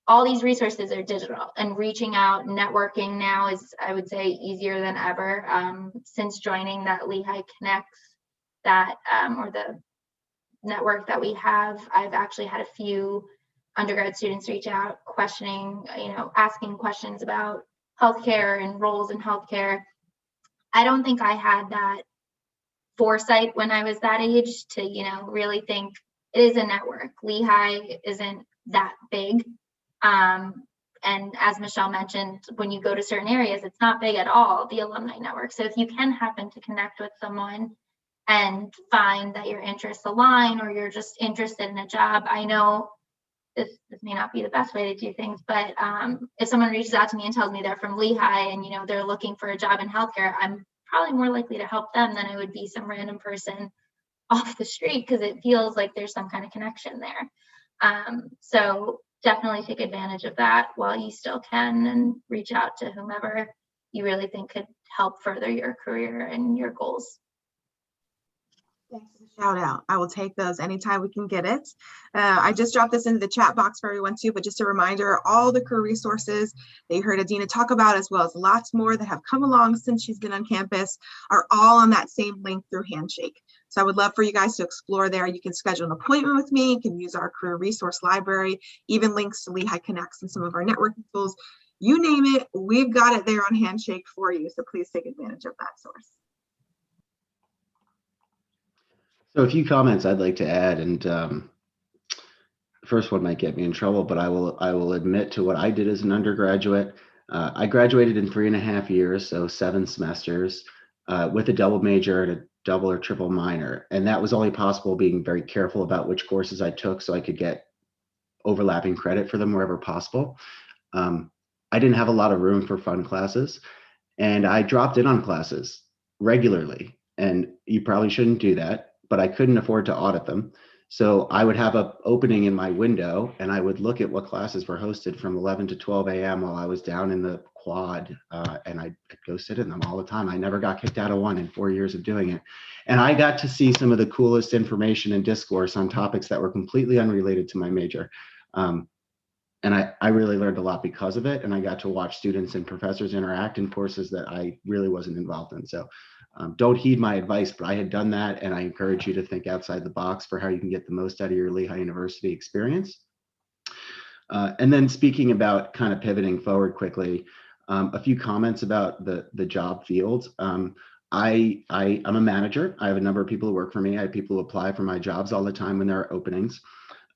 all these resources are digital, and reaching out, networking now is, I would say, easier than ever. Since joining that Lehigh Connects, that or the network that we have, I've actually had a few undergrad students reach out questioning, you know, asking questions about healthcare and roles in healthcare. I don't think I had that foresight when I was that age to, you know, really think it is a network. Lehigh isn't that big. And as Michelle mentioned, when you go to certain areas, it's not big at all, the alumni network. So if you can happen to connect with someone and find that your interests align, or you're just interested in a job, I know this may not be the best way to do things, but if someone reaches out to me and tells me they're from Lehigh and, you know, they're looking for a job in healthcare, I'm probably more likely to help them than I would be some random person off the street, because it feels like there's some kind of connection there. So definitely take advantage of that while you still can, and reach out to whomever you really think could help further your career and your goals. Thanks for the shout out. I will take those anytime we can get it. I just dropped this into the chat box for everyone too, but just a reminder, all the career resources that you heard Adina talk about, as well as lots more that have come along since she's been on campus, are all on that same link through Handshake. So I would love for you guys to explore there. You can schedule an appointment with me. You can use our career resource library, even links to Lehigh Connects and some of our networking tools. You name it, we've got it there on Handshake for you. So please take advantage of that source. So a few comments I'd like to add, and the first one might get me in trouble, but I will admit to what I did as an undergraduate. I graduated in 3.5 years, so 7 semesters, with a double major and a double or triple minor. And that was only possible being very careful about which courses I took so I could get overlapping credit for them wherever possible. I didn't have a lot of room for fun classes, and I dropped in on classes regularly. And you probably shouldn't do that, but I couldn't afford to audit them. So I would have an opening in my window, and I would look at what classes were hosted from 11 to 12 a.m. while I was down in the quad, and I'd go sit in them all the time. I never got kicked out of one in 4 years of doing it. And I got to see some of the coolest information and discourse on topics that were completely unrelated to my major. And I really learned a lot because of it. And I got to watch students and professors interact in courses that I really wasn't involved in. So don't heed my advice, but I had done that. And I encourage you to think outside the box for how you can get the most out of your Lehigh University experience. And then speaking about kind of pivoting forward quickly, a few comments about the job fields. I'm a manager. I have a number of people who work for me. I have people who apply for my jobs all the time when there are openings.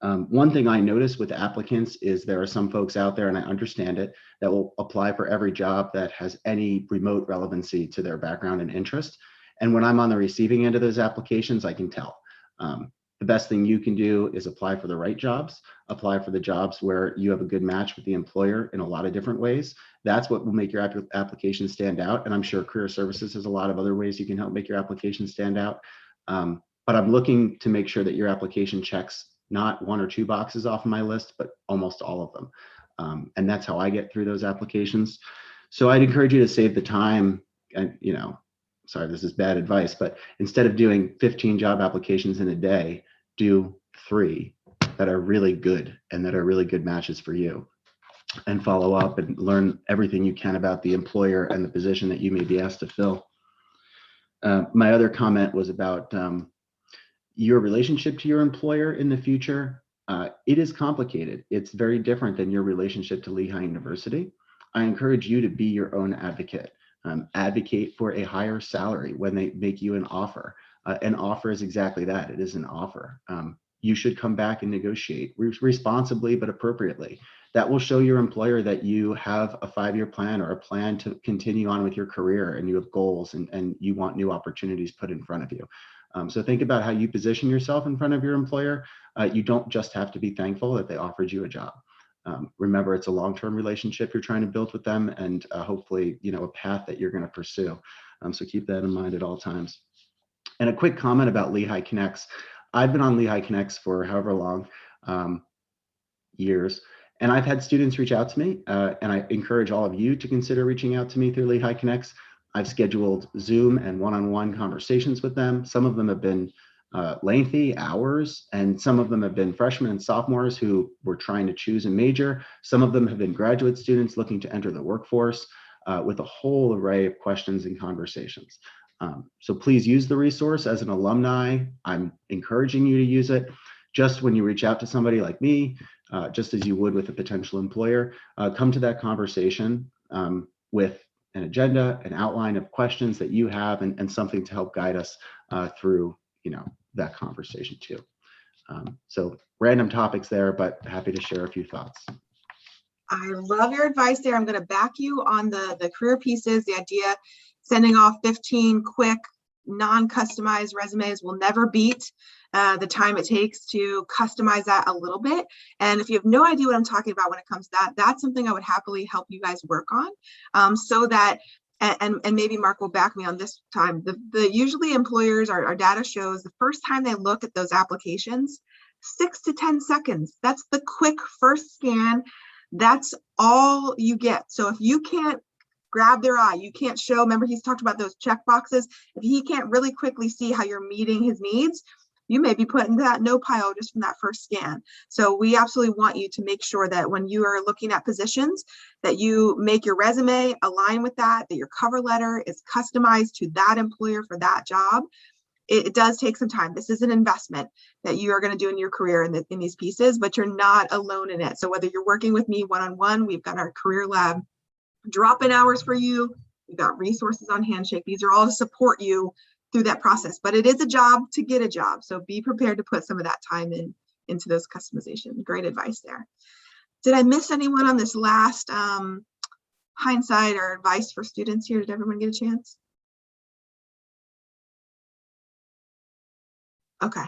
One thing I notice with applicants is there are some folks out there, and I understand it, that will apply for every job that has any remote relevancy to their background and interest. And when I'm on the receiving end of those applications, I can tell. The best thing you can do is apply for the right jobs, apply for the jobs where you have a good match with the employer in a lot of different ways. That's what will make your application stand out. And I'm sure Career Services has a lot of other ways you can help make your application stand out. But I'm looking to make sure that your application checks not 1 or 2 boxes off of my list, but almost all of them. And that's how I get through those applications. So I'd encourage you to save the time, and sorry, this is bad advice, but instead of doing 15 job applications in a day, do 3 that are really good and that are really good matches for you, and follow up and learn everything you can about the employer and the position that you may be asked to fill. My other comment was about your relationship to your employer in the future. It is complicated. It's very different than your relationship to Lehigh University. I encourage you to be your own advocate. Advocate for a higher salary when they make you an offer. An offer is exactly that. It is an offer. You should come back and negotiate responsibly but appropriately. That will show your employer that you have a 5-year plan or a plan to continue on with your career, and you have goals, and you want new opportunities put in front of you. So think about how you position yourself in front of your employer. You don't just have to be thankful that they offered you a job. Remember, it's a long-term relationship you're trying to build with them, and hopefully, a path that you're going to pursue. So keep that in mind at all times. And a quick comment about Lehigh Connects. I've been on Lehigh Connects for however long, years, and I've had students reach out to me, and I encourage all of you to consider reaching out to me through Lehigh Connects. I've scheduled Zoom and one-on-one conversations with them. Some of them have been lengthy hours, and some of them have been freshmen and sophomores who were trying to choose a major. Some of them have been graduate students looking to enter the workforce, with a whole array of questions and conversations. So please use the resource. As an alumni, I'm encouraging you to use it. Just when you reach out to somebody like me, just as you would with a potential employer, come to that conversation with an agenda, an outline of questions that you have, and something to help guide us through that conversation too. So random topics there, but happy to share a few thoughts. I love your advice there. I'm going to back you on the career pieces. The idea, sending off 15 quick, non-customized resumes will never beat the time it takes to customize that a little bit. And if you have no idea what I'm talking about when it comes to that, that's something I would happily help you guys work on, so that, and maybe Mark will back me on this time, the usually employers, our data shows the first time they look at those applications, 6 to 10 seconds. That's the quick first scan. That's all you get. So if you can't grab their eye, you can't show, remember he's talked about those check boxes. If he can't really quickly see how you're meeting his needs, you may be put in that no pile just from that first scan. So we absolutely want you to make sure that when you are looking at positions, that you make your resume align with that your cover letter is customized to that employer for that job. It does take some time. This is an investment that you are going to do in your career in these pieces, but you're not alone in it. So whether you're working with me one-on-one, we've got our career lab drop-in hours for you. We've got resources on Handshake. These are all to support you through that process, but it is a job to get a job. So be prepared to put some of that time into those customization. Great advice there. Did I miss anyone on this last hindsight or advice for students here? Did everyone get a chance? Okay,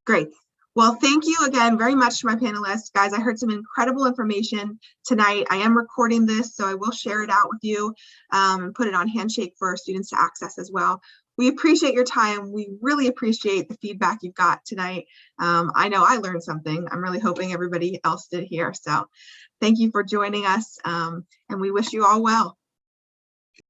great. Well, thank you again very much to my panelists. Guys, I heard some incredible information tonight. I am recording this, so I will share it out with you and put it on Handshake for our students to access as well. We appreciate your time. We really appreciate the feedback you've got tonight. I know I learned something. I'm really hoping everybody else did here. So thank you for joining us, and we wish you all well.